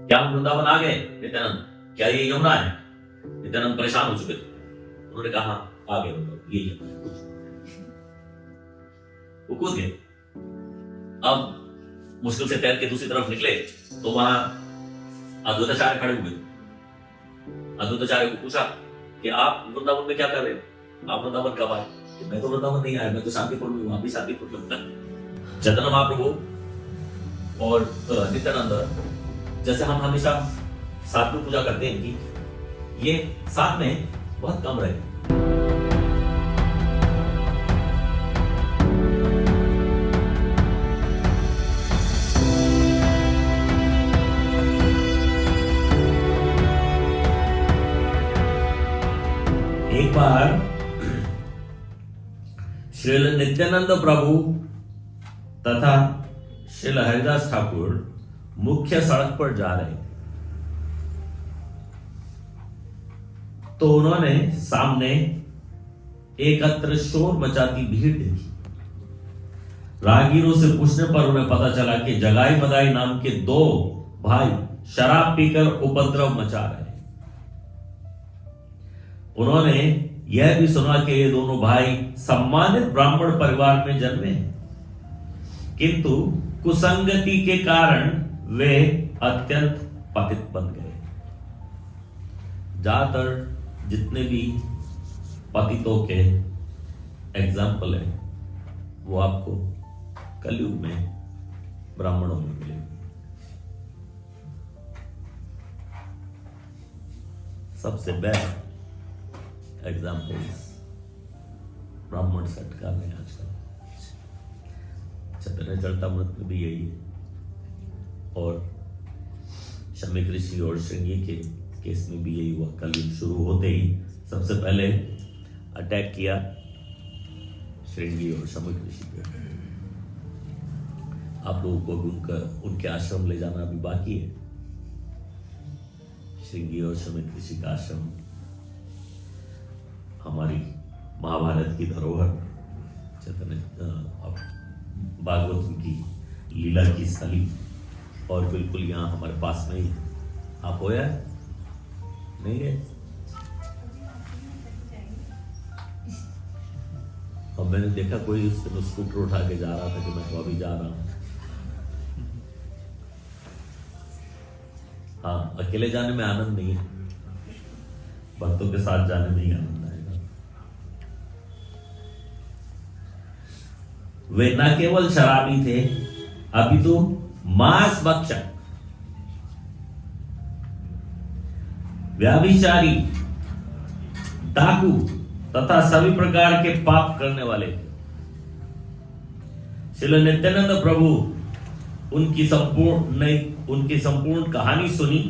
क्या हम वृंदावन आ गए नित्यानंद? क्या ये यमुना है? नित्यानंद परेशान हो चुके थे। उन्होंने कहा आ गए, यही है। वो कूद गए। अब मुश्किल से तैर के दूसरी तरफ निकले तो वहां अद्वैताचार्य खड़े हुए। अद्वैताचार्य को पूछा कि आप वृंदावन में क्या कर रहे हो? आप वृंदावन कब आए? मैं तो वृंदावन नहीं आया, मैं तो शांतिपुर में हूँ। आप भी शांतिपुर में हूँ। चैतन्य महाप्रभु और नित्यानंद जैसे हम हमेशा साथ में पूजा करते हैं कि ये साथ में बहुत कम रहे। एक बार श्रील नित्यानंद प्रभु तथा श्रील हरिदास ठाकुर मुख्य सड़क पर जा रहे थे, तो उन्होंने सामने एकत्र शोर मचाती भीड़ देखी। राहगीरों से पूछने पर उन्हें पता चला कि जगाई बदाई नाम के दो भाई शराब पीकर उपद्रव मचा रहे हैं। उन्होंने यह भी सुना कि ये दोनों भाई सम्मानित ब्राह्मण परिवार में जन्मे हैं, किंतु कुसंगति के कारण वे अत्यंत पतित बन गए। ज्यादातर जितने भी पतितों के एग्जाम्पल है वो आपको कलयुग में ब्राह्मणों में मिलेंगे। सबसे बेस्ट एग्जाम्पल्स ब्राह्मण सेट कर रहे हैं आजकल। चैतन्य चरितामृत में भी यही है, और शमीक ऋषि और श्रृंगी के केस में भी यही हुआ। कलयुग शुरू होते ही सबसे पहले अटैक किया श्रृंगी और शमीक ऋषि पे। आप लोगों को उनके आश्रम ले जाना अभी बाकी है। श्रृंगी और शमीक ऋषि का आश्रम हमारी महाभारत की धरोहर, चैतन्य भागवत की लीला की स्थली, और बिल्कुल यहाँ हमारे पास में ही। आप होया नहीं गए? और मैंने देखा कोई उस दिन स्कूटर उठा के जा रहा था कि मैं तो अभी जा रहा हूँ। हाँ, अकेले जाने में आनंद नहीं है, भक्तों के साथ जाने में ही आनंद आएगा। वे न केवल शराबी थे, अभी तो मांस भक्षक, व्याभिचारी, डाकू तथा सभी प्रकार के पाप करने वाले थे। श्री नित्यानंद प्रभु उनकी संपूर्ण कहानी सुनी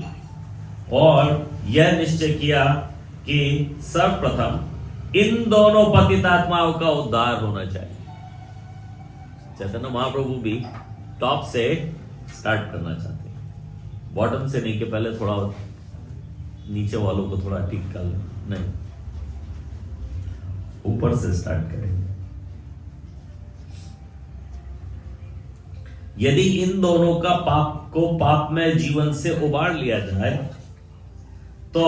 और यह निश्चय किया कि सर्वप्रथम इन दोनों पतितात्माओं का उद्धार होना चाहिए। चैतन्य महाप्रभु भी टॉप से स्टार्ट करना चाहते हैं, बॉटम से नहीं कि पहले थोड़ा नीचे वालों को थोड़ा ठीक कर लें, नहीं, ऊपर से स्टार्ट करेंगे। यदि इन दोनों का पाप में जीवन से उबार लिया जाए तो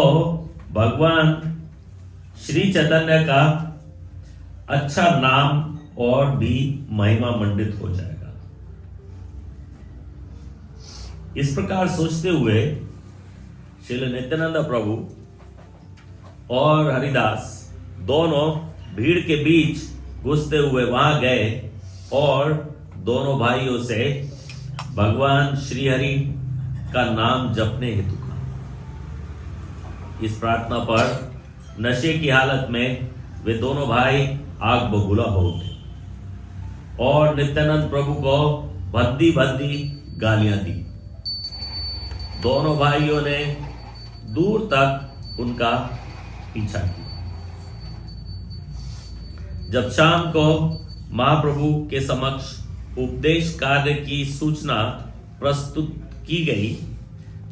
भगवान श्री चैतन्य का अच्छा नाम और भी महिमा मंडित हो जाएगा। इस प्रकार सोचते हुए श्री नित्यानंद प्रभु और हरिदास दोनों भीड़ के बीच घुसते हुए वहां गए और दोनों भाइयों से भगवान श्री हरि का नाम जपने हेतु कहा। इस प्रार्थना पर नशे की हालत में वे दोनों भाई आग बबूला हो उठे और नित्यानंद प्रभु को भद्दी भद्दी गालियां दी। दोनों भाइयों ने दूर तक उनका पीछा किया। जब शाम को महाप्रभु के समक्ष उपदेश कार्य की सूचना प्रस्तुत की गई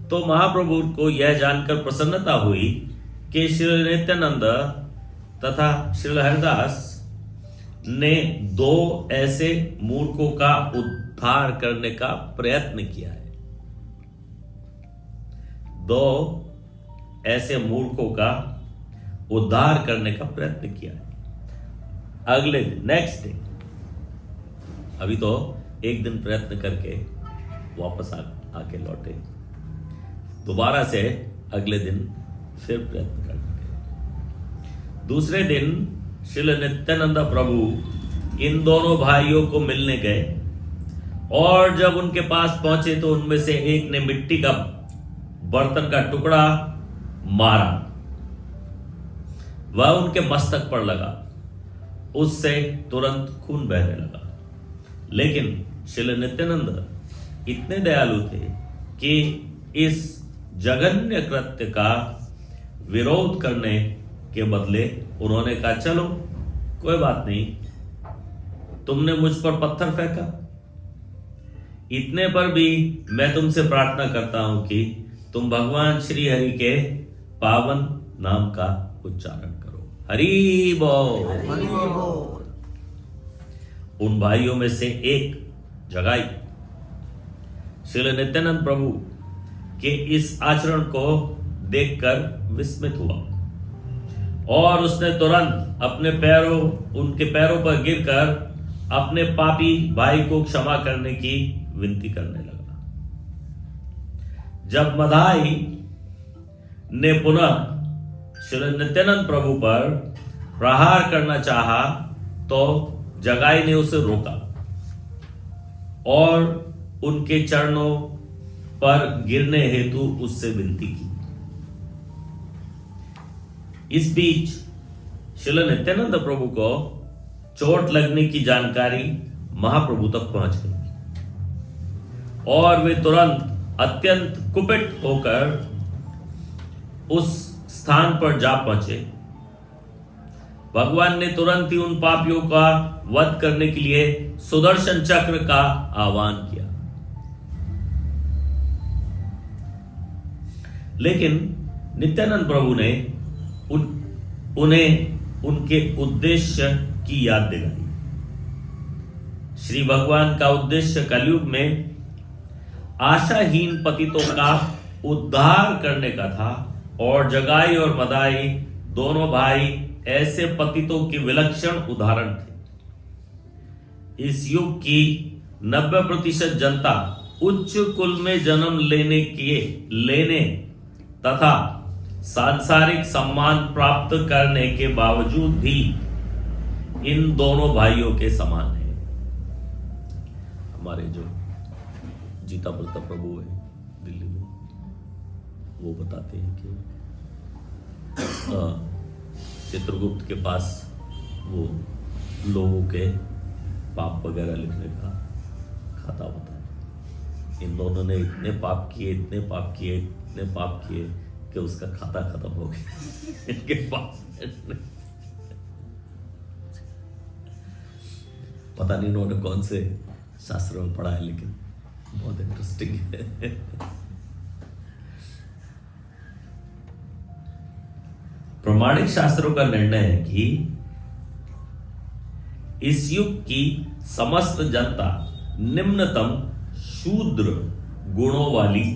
तो महाप्रभु को यह जानकर प्रसन्नता हुई कि श्री नित्यानंद तथा श्री हरिदास ने दो ऐसे मूर्खों का उद्धार करने का प्रयत्न किया है। दो ऐसे मूर्खों का उद्धार करने का प्रयत्न किया है। अगले दिन, नेक्स्ट डे, अभी तो एक दिन प्रयत्न करके वापस आके लौटे, दोबारा से अगले दिन फिर प्रयत्न करके। दूसरे दिन श्री नित्यानंद प्रभु इन दोनों भाइयों को मिलने गए और जब उनके पास पहुंचे तो उनमें से एक ने मिट्टी का बर्तन का टुकड़ा मारा, वह उनके मस्तक पर लगा, उससे तुरंत खून बहने लगा। लेकिन श्री नित्यानंद इतने दयालु थे कि इस जघन्य कृत्य का विरोध करने के बदले उन्होंने कहा, चलो कोई बात नहीं, तुमने मुझ पर पत्थर फेंका, इतने पर भी मैं तुमसे प्रार्थना करता हूं कि तुम भगवान श्री हरि के पावन नाम का उच्चारण करो। हरि बोल। उन भाइयों में से एक जगाई श्री नित्यानंद प्रभु के इस आचरण को देखकर विस्मित हुआ और उसने तुरंत उनके पैरों पर गिरकर अपने पापी भाई को क्षमा करने की विनती करने लगा। जब मदाई ने पुनः श्री नित्यानंद प्रभु पर प्रहार करना चाहा तो जगाई ने उसे रोका और उनके चरणों पर गिरने हेतु उससे विनती की। इस बीच श्री नित्यानंद प्रभु को चोट लगने की जानकारी महाप्रभु तक पहुंच गई और वे तुरंत अत्यंत कुपित होकर उस स्थान पर जा पहुंचे। भगवान ने तुरंत ही उन पापियों का वध करने के लिए सुदर्शन चक्र का आह्वान किया, लेकिन नित्यानंद प्रभु ने उन्हें उनके उद्देश्य की याद दिलाई। श्री भगवान का उद्देश्य कलयुग में आशाहीन पतितों का उद्धार करने का था और जगाई और मदाई दोनों भाई ऐसे पतितों के विलक्षण उदाहरण थे। इस युग की 90% जनता उच्च कुल में जन्म लेने तथा सांसारिक सम्मान प्राप्त करने के बावजूद भी इन दोनों भाइयों के समान है। हमारे जो जीता बलता प्रभु है दिल्ली में, वो बताते हैं कि चित्रगुप्त के पास वो लोगों के पाप वगैरह लिखने का खाता होता है। इन दोनों ने इतने पाप किए कि उसका खाता खत्म हो गया इनके पाप। पता नहीं इन्होंने कौन से शास्त्र में पढ़ा है, लेकिन बहुत इंटरेस्टिंग है। प्रमाणिक शास्त्रों का निर्णय है कि इस युग की समस्त जनता निम्नतम शूद्र गुणों वाली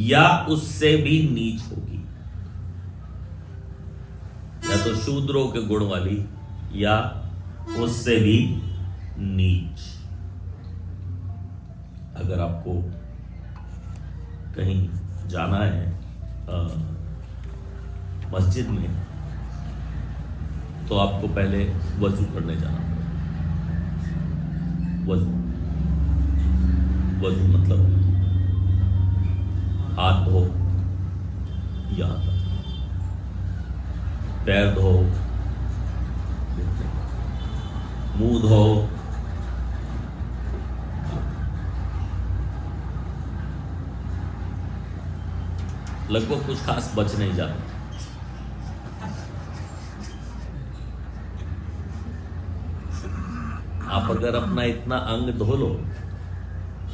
या उससे भी नीच होगी, या तो शूद्रों के गुण वाली या उससे भी नीच। अगर आपको कहीं जाना है मस्जिद में, तो आपको पहले वजू करने जाना पड़ेगा। वजू मतलब हाथ धो, यहां तक, पैर धो, मुंह धो, लगभग कुछ खास बच नहीं जाता। आप अगर अपना इतना अंग धो लो,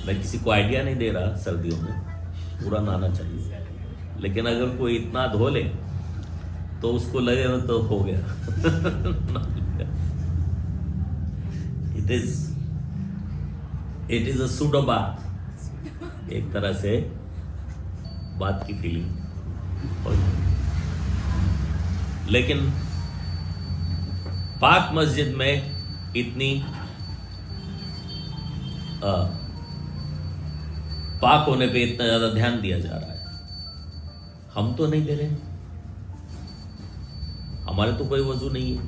मैं किसी को आइडिया नहीं दे रहा, सर्दियों में पूरा नहाना चाहिए, लेकिन अगर कोई इतना धो ले तो उसको लगे तो हो गया। It is a pseudo bath, एक तरह से बात की फीलिंग लेकिन पाक मस्जिद में इतनी पाक होने पे इतना ज्यादा ध्यान दिया जा रहा है, हम तो नहीं दे रहे। हमारे तो कोई वजू नहीं है,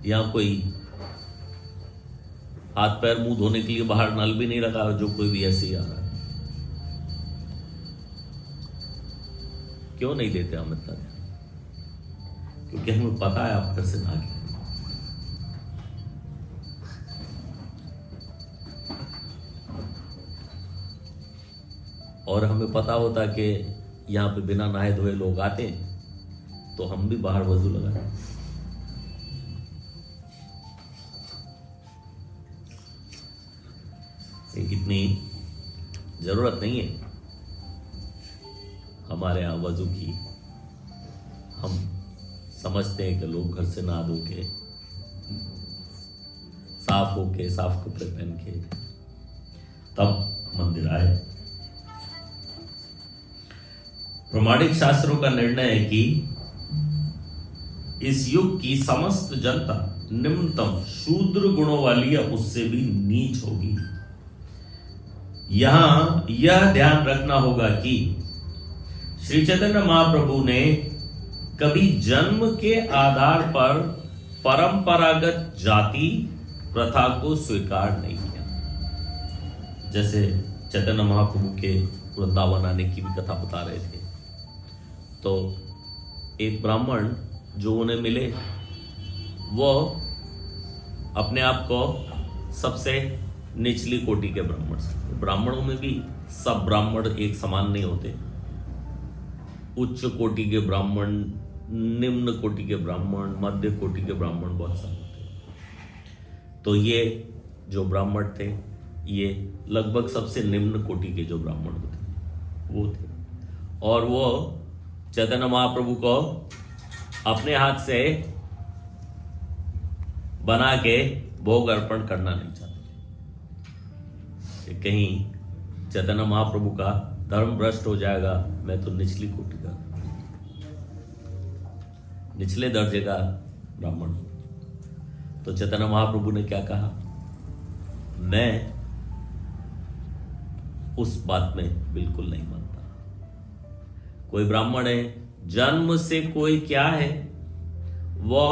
यहां कोई हाथ पैर मुंह धोने के लिए बाहर नल भी नहीं लगा, जो कोई भी ऐसे ही आ रहा है। क्यों नहीं देते हम इतना ध्यान? क्योंकि हमें पता है आप घर से ना गए। और हमें पता होता कि यहां पे बिना नहाए धोए लोग आते हैं, तो हम भी बाहर वजू लगाते। इतनी जरूरत नहीं है हमारे यहां वजू की। हम समझते हैं कि लोग घर से नहा धो के, साफ होके, साफ कपड़े पहन के तब मंदिर आए। प्रमाणिक शास्त्रों का निर्णय है कि इस युग की समस्त जनता निम्नतम शूद्र गुणों वाली या उससे भी नीच होगी। यहां यह ध्यान रखना होगा कि श्री चैतन्य महाप्रभु ने कभी जन्म के आधार पर परंपरागत जाति प्रथा को स्वीकार नहीं किया। जैसे चैतन्य महाप्रभु के वृंदावन आने की भी कथा बता रहे थे, तो एक ब्राह्मण जो उन्हें मिले, वो अपने आप को सबसे निचली कोटि के ब्राह्मण से। ब्राह्मणों में भी सब ब्राह्मण एक समान नहीं होते। उच्च कोटि के ब्राह्मण, निम्न कोटि के ब्राह्मण, मध्य कोटि के ब्राह्मण बहुत सारे होते। तो ये जो ब्राह्मण थे, ये लगभग सबसे निम्न कोटि के जो ब्राह्मण थे वो थे। और वो चैतन्य महाप्रभु को अपने हाथ से बना के भोग अर्पण करना नहीं चाहते। कहीं चैतन्य महाप्रभु का धर्म भ्रष्ट हो जाएगा, मैं तो निचली कोटि का, निचले दर्जे का ब्राह्मण। तो चैतन्य महाप्रभु ने क्या कहा? मैं उस बात में बिल्कुल नहीं मानता। कोई ब्राह्मण है, जन्म से कोई क्या है वो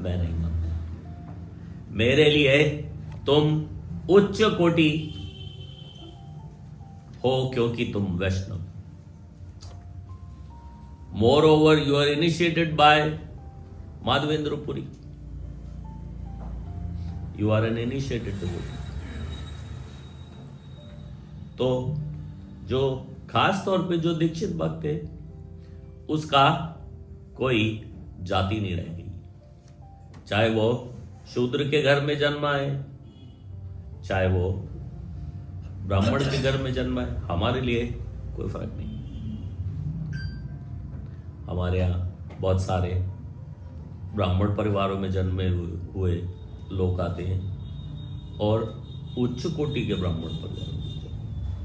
मैं नहीं मानता। मेरे लिए तुम उच्च कोटि हो क्योंकि तुम वैष्णव। Moreover you are initiated by Madhavendra Puri, you are an initiated devotee. तो जो खास तौर पे जो दीक्षित भक्त है, उसका कोई जाति नहीं रह गई। चाहे वो शूद्र के घर में जन्मा है, चाहे वो ब्राह्मण के घर में जन्मा है, हमारे लिए कोई फर्क नहीं। हमारे यहाँ बहुत सारे ब्राह्मण परिवारों में जन्मे हुए लोग आते हैं और उच्च कोटि के ब्राह्मण परिवारों में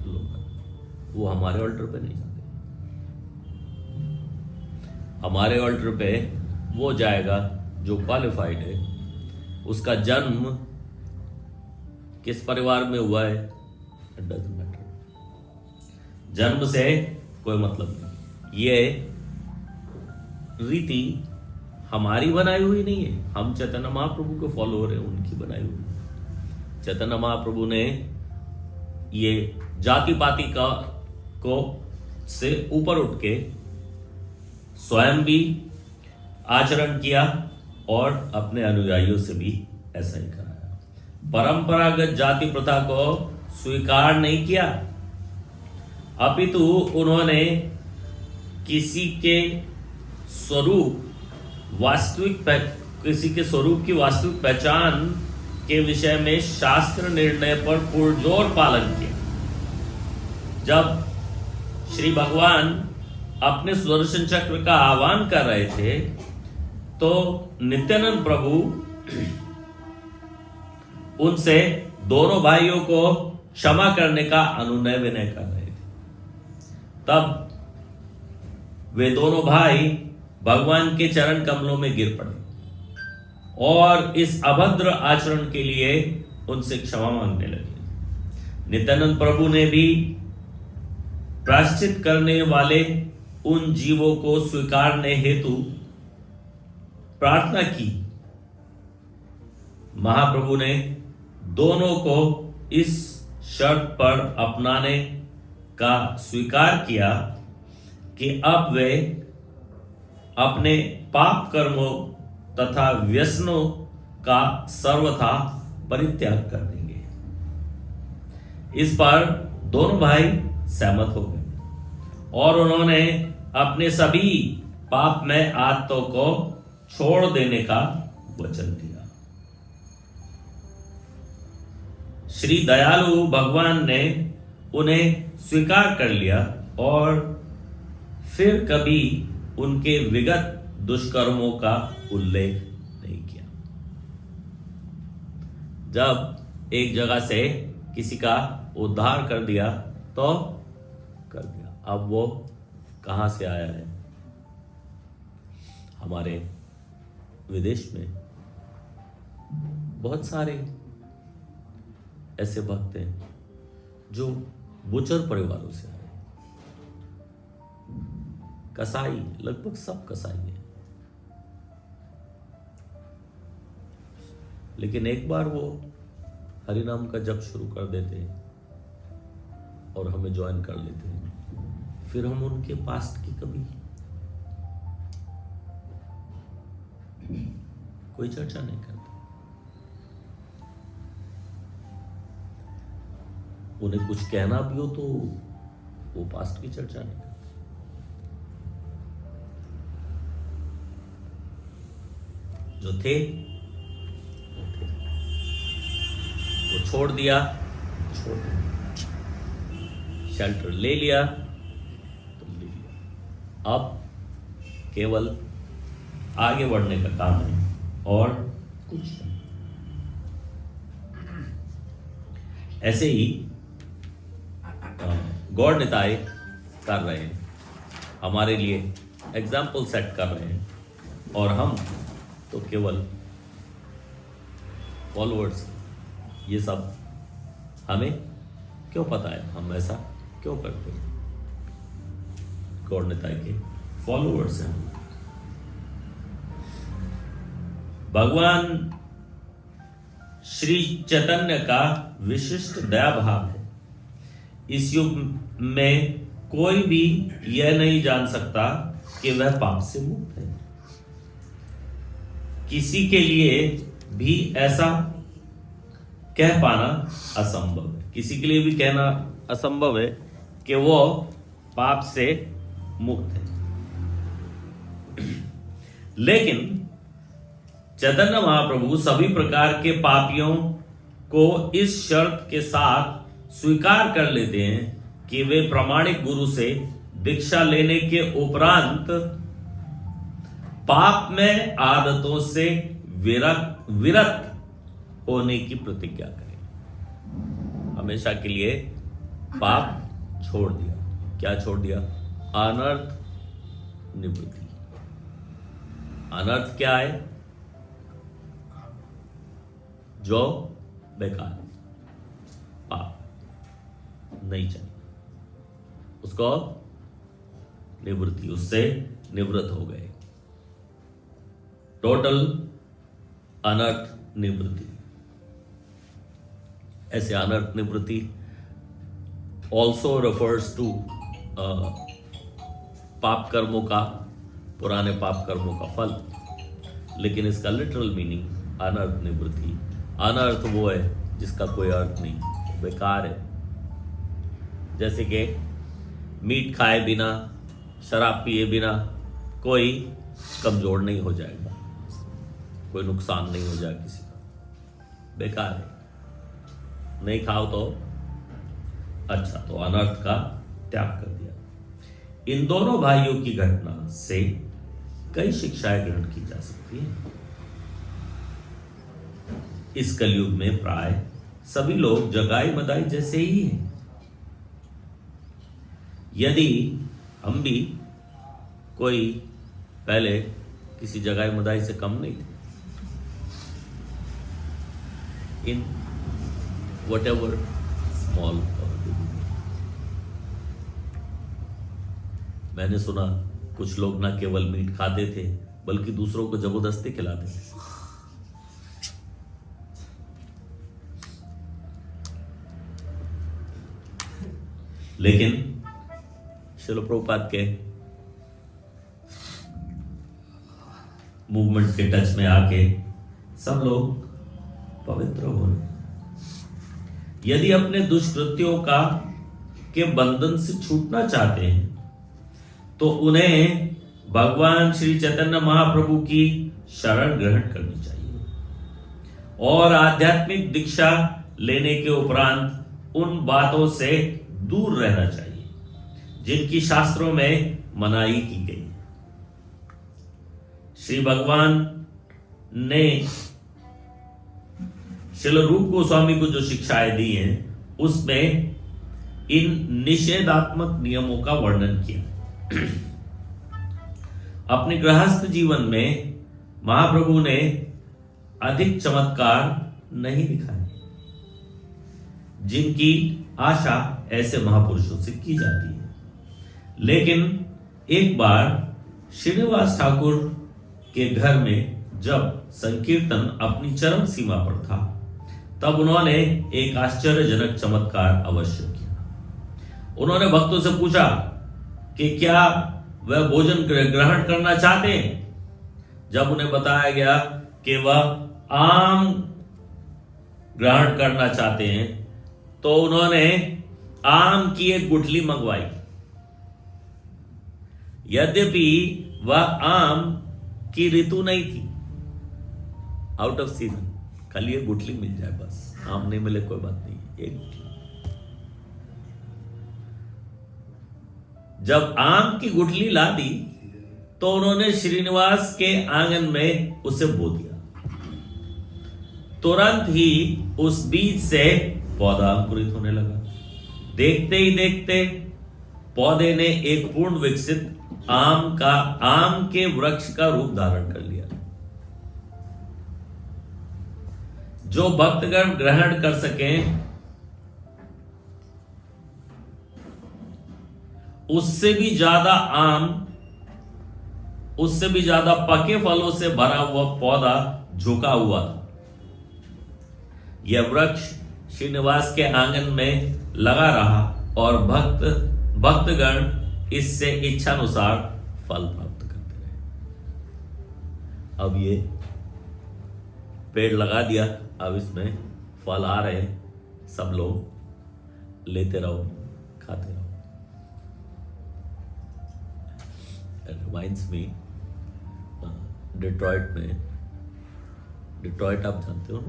लोग आते हैं। वो हमारे ऑल्टर पे नहीं जाते। हमारे ऑल्टर पे वो जाएगा जो क्वालिफाइड है। उसका जन्म किस परिवार में हुआ है, इट डजंट मैटर। जन्म से कोई मतलब नहीं। ये रीति हमारी बनाई हुई नहीं है, हम चैतन्य महाप्रभु के फॉलोअर हैं, उनकी बनाई हुई। चैतन्य महाप्रभु ने ये जाति पाति का को से ऊपर उठ के स्वयं भी आचरण किया और अपने अनुयायियों से भी ऐसा ही कराया। परंपरागत जाति प्रथा को स्वीकार नहीं किया, अपितु उन्होंने किसी के स्वरूप किसी के स्वरूप की वास्तविक पहचान के विषय में शास्त्र निर्णय पर पुरजोर पालन किया। जब श्री भगवान अपने सुदर्शन चक्र का आह्वान कर रहे थे, तो नित्यानंद प्रभु उनसे दोनों भाइयों को क्षमा करने का अनुनय विनय कर रहे थे। तब वे दोनों भाई भगवान के चरण कमलों में गिर पड़े और इस अभद्र आचरण के लिए उनसे क्षमा मांगने लगे। नित्यानंद प्रभु ने भी प्रायश्चित करने वाले उन जीवों को स्वीकारने हेतु प्रार्थना की। महाप्रभु ने दोनों को इस शर्त पर अपनाने का स्वीकार किया कि अब वे अपने पाप कर्मों तथा व्यसनों का सर्वथा परित्याग कर देंगे। इस पर दोनों भाई सहमत हो गए और उन्होंने अपने सभी पापमय आदतों को छोड़ देने का वचन दिया। श्री दयालु भगवान ने उन्हें स्वीकार कर लिया और फिर कभी उनके विगत दुष्कर्मों का उल्लेख नहीं किया। जब एक जगह से किसी का उद्धार कर दिया तो कर दिया, अब वो कहां से आया है? हमारे विदेश में बहुत सारे ऐसे भक्त हैं जो बुचर परिवारों से आए, कसाई, लगभग सब कसाई हैं। लेकिन एक बार वो हरि नाम का जप शुरू कर देते हैं और हमें ज्वाइन कर लेते हैं, फिर हम उनके पास्ट की कभी कोई चर्चा नहीं करते। उन्हें कुछ कहना भी हो तो वो पास्ट की चर्चा नहीं करते। जो थे वो छोड़ दिया, शेल्टर ले लिया तो ले लिया। अब केवल आगे बढ़ने का काम है और कुछ नहीं। ऐसे ही गौड़ निताय कर रहे हैं, हमारे लिए एग्जाम्पल सेट कर रहे हैं और हम तो केवल फॉलोअर्स। ये सब हमें क्यों पता है, हम ऐसा क्यों करते हैं? गौड़ निताय के फॉलोअर्स हैं। भगवान श्री चैतन्य का विशिष्ट दया भाव है। इस युग में कोई भी यह नहीं जान सकता कि वह पाप से मुक्त है। किसी के लिए भी ऐसा कह पाना असंभव है। किसी के लिए भी कहना असंभव है कि वो पाप से मुक्त है। लेकिन चैतन्य महाप्रभु सभी प्रकार के पापियों को इस शर्त के साथ स्वीकार कर लेते हैं कि वे प्रामाणिक गुरु से दीक्षा लेने के उपरांत पाप में आदतों से विरत होने की प्रतिज्ञा करें। हमेशा के लिए पाप छोड़ दिया। क्या छोड़ दिया? अनर्थ निवृत्ति। अनर्थ क्या है? जो बेकार है, पाप नहीं चाहिए, उसको निवृत्ति, उससे निवृत्त हो गए। टोटल अनर्थ निवृत्ति। ऐसे अनर्थ निवृत्ति ऑल्सो रेफर्स टू पाप कर्मों का, पुराने पाप कर्मों का फल, लेकिन इसका लिटरल मीनिंग अनर्थ निवृत्ति। अनर्थ वो है जिसका कोई अर्थ नहीं, बेकार है। जैसे कि मीट खाए बिना, शराब पिए बिना कोई कमजोर नहीं हो जाएगा, कोई नुकसान नहीं हो जाएगा किसी का, बेकार है। नहीं खाओ तो अच्छा, तो अनर्थ का त्याग कर दिया। इन दोनों भाइयों की घटना से कई शिक्षाएं ग्रहण की जा सकती हैं। इस कलयुग में प्राय सभी लोग जगाई मदाई जैसे ही हैं। यदि हम भी कोई पहले किसी जगह मदाई से कम नहीं थे, इन वट एवर स्मॉल और बिग। मैंने सुना कुछ लोग ना केवल मीट खाते थे बल्कि दूसरों को जबरदस्ती खिलाते थे। लेकिन श्रील प्रभुपाद के मूवमेंट के टच में आके सब लोग पवित्र हो रहे। यदि अपने दुष्कृत्यों के बंधन से छूटना चाहते हैं तो उन्हें भगवान श्री चैतन्य महाप्रभु की शरण ग्रहण करनी चाहिए और आध्यात्मिक दीक्षा लेने के उपरांत उन बातों से दूर रहना चाहिए जिनकी शास्त्रों में मनाही की गई। श्री भगवान ने श्रील रूप गोस्वामी को जो शिक्षाएं दी हैं उसमें इन निषेधात्मक नियमों का वर्णन किया। अपने गृहस्थ जीवन में महाप्रभु ने अधिक चमत्कार नहीं दिखाए जिनकी आशा ऐसे महापुरुषों से की जाती है। लेकिन एक बार श्रीनिवास ठाकुर के घर में जब संकीर्तन अपनी चरम सीमा पर था तब उन्होंने एक आश्चर्यजनक चमत्कार अवश्य किया। उन्होंने भक्तों से पूछा कि क्या वह भोजन ग्रहण करना चाहते हैं। जब उन्हें बताया गया कि वह आम ग्रहण करना चाहते हैं तो उन्होंने आम की एक गुठली मंगवाई। यद्यपि वह आम की ऋतु नहीं थी, आउट ऑफ सीजन, खाली एक गुठली मिल जाए बस, आम नहीं मिले कोई बात नहीं, एक गुठली। जब आम की गुठली ला दी तो उन्होंने श्रीनिवास के आंगन में उसे बो दिया। तुरंत ही उस बीज से पौधा अंकुरित होने लगा। देखते ही देखते पौधे ने एक पूर्ण विकसित आम के वृक्ष का रूप धारण कर लिया। जो भक्तगण ग्रहण कर सकें उससे भी ज्यादा पके फलों से भरा हुआ पौधा झुका हुआ था। यह वृक्ष श्रीनिवास के आंगन में लगा रहा और भक्तगण इससे इच्छानुसार फल प्राप्त करते रहे। अब ये पेड़ लगा दिया, अब इसमें फल आ रहे, सब लोग लेते रहो, खाते रहो। रिमाइंड्स मी डिट्रॉइट आप जानते हो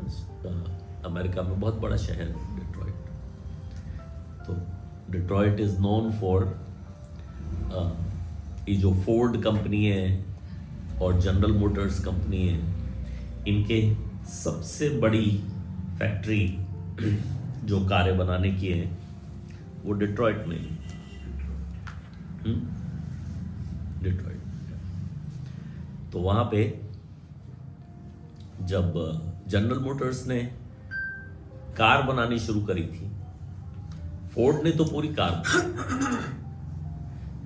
ना, अमेरिका में बहुत बड़ा शहर है डिट्रॉइट। तो डिट्रॉइट इज नोन फॉर ये जो फोर्ड कंपनी है और जनरल मोटर्स कंपनी है, इनके सबसे बड़ी फैक्ट्री जो कारें बनाने की है वो डिट्रॉइट में है। डिट्रॉइट। तो वहां पे जब जनरल मोटर्स ने कार बनानी शुरू करी थी, फोर्ड ने तो पूरी कार बनाई,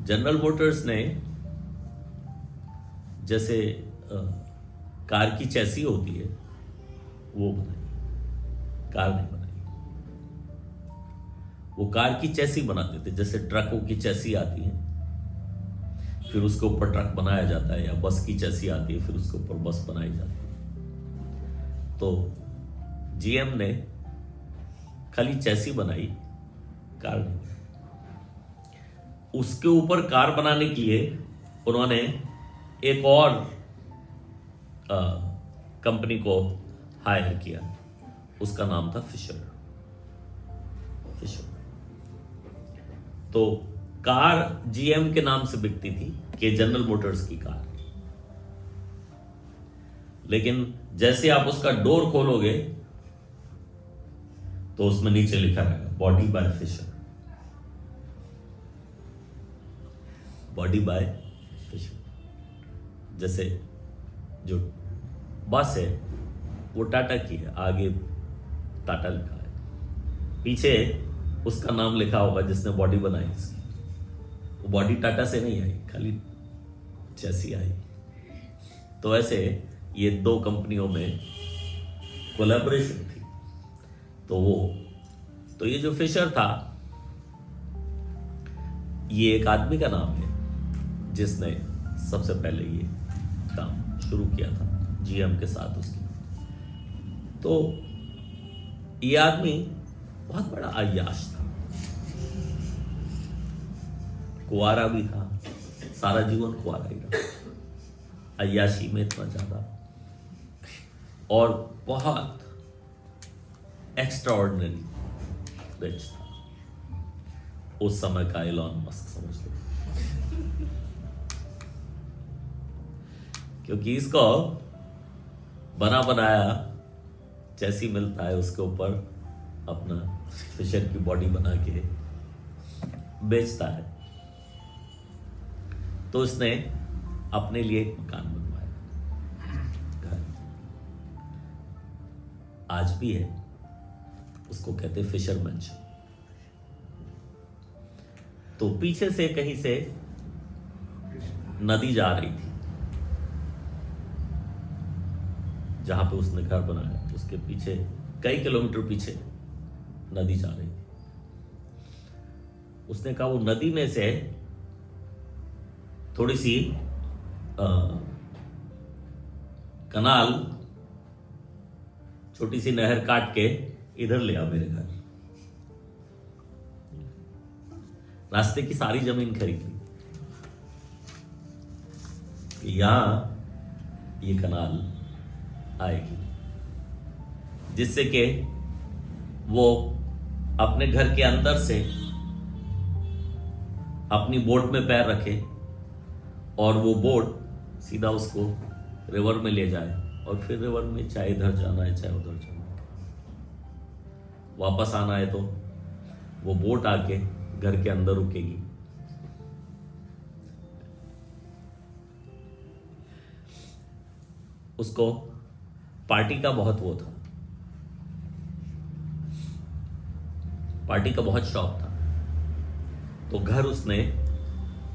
जनरल मोटर्स ने जैसे कार की चैसी होती है वो बनाई, कार नहीं बनाई। वो कार की चैसी बनाते थे, जैसे ट्रकों की चैसी आती है फिर उसके ऊपर ट्रक बनाया जाता है, या बस की चैसी आती है फिर उसके ऊपर बस बनाई जाती है। तो जीएम ने खाली चैसी बनाई, कार नहीं बनाई। उसके ऊपर कार बनाने के लिए उन्होंने एक और कंपनी को हायर किया, उसका नाम था फिशर। तो कार जीएम के नाम से बिकती थी कि जनरल मोटर्स की कार, लेकिन जैसे आप उसका डोर खोलोगे तो उसमें नीचे लिखा रहेगा body by Fisher. Body by Fisher. जैसे जो बस है वो टाटा की है, आगे टाटा लिखा है, पीछे उसका नाम लिखा होगा जिसने बॉडी बनाई उसकी। वो बॉडी टाटा से नहीं आई, खाली चैसी आई। तो ऐसे ये दो कंपनियों में कोलैबोरेशन थी। तो ये जो फिशर था, ये एक आदमी का नाम है जिसने सबसे पहले ये काम शुरू किया था जीएम के साथ उसकी। तो ये आदमी बहुत बड़ा अय्याश था, कुआरा भी था, सारा जीवन कुआरा ही रहा, अय्याशी में इतना ज्यादा, और बहुत एक्स्ट्राऑर्डिनरी रिच था। उस समय का एलॉन मस्क समझ लो, क्योंकि इसको बना बनाया जैसी मिलता है उसके ऊपर अपना फिशर की बॉडी बना के बेचता है। तो उसने अपने लिए एक मकान बनवाया, घर आज भी है, उसको कहते फिशर मैंशन। तो पीछे से कहीं से नदी जा रही थी, जहां पे उसने घर बनाया उसके पीछे कई किलोमीटर पीछे नदी जा रही थी। उसने कहा वो नदी में से थोड़ी सी कनाल, छोटी सी नहर काट के इधर ले आ मेरे घर। रास्ते की सारी जमीन खरीद ली कि यहां ये कनाल आएगी, जिससे कि वो अपने घर के अंदर से अपनी बोट में पैर रखे और वो बोट सीधा उसको रिवर में ले जाए, और फिर रिवर में चाहे इधर जाना है चाहे उधर जाना है, वापस आना है तो वो बोट आके घर के अंदर रुकेगी। उसको पार्टी का बहुत वो था, पार्टी का बहुत शौक था। तो घर उसने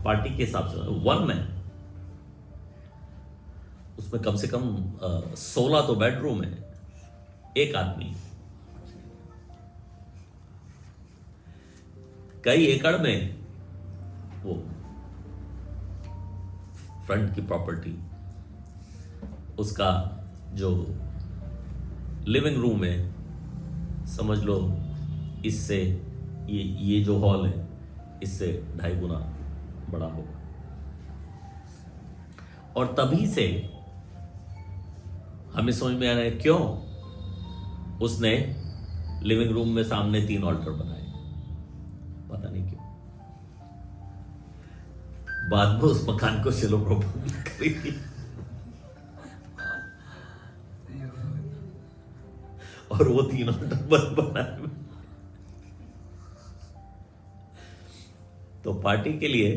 पार्टी के हिसाब से वन मैन, उसमें कम से कम 16 तो बेडरूम है, एक आदमी, कई एकड़ में वो फ्रंट की प्रॉपर्टी, उसका जो लिविंग रूम है समझ लो इससे ये जो हॉल है इससे 2.5 गुना बड़ा होगा। और तभी से हमें समझ में आ रहा है क्यों उसने लिविंग रूम में सामने 3 ऑल्टर बनाए, पता नहीं क्यों। बाद में उस मकान को सेलो प्रॉपर्टी खरीदी और वो 3 ऑल्टर बनाए। तो पार्टी के लिए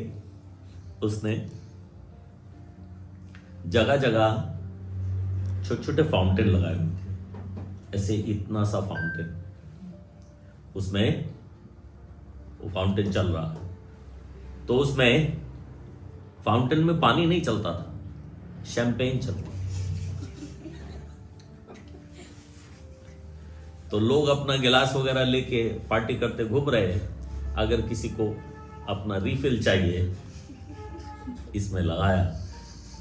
उसने जगह जगह छोटे छोटे फाउंटेन लगाए हुए थे, ऐसे इतना सा फाउंटेन, उसमें वो फाउंटेन चल रहा है। तो उसमें फाउंटेन में पानी नहीं चलता था, शैंपेन चलता। तो लोग अपना गिलास वगैरह लेके पार्टी करते घूम रहे हैं, अगर किसी को अपना रिफिल चाहिए इसमें लगाया,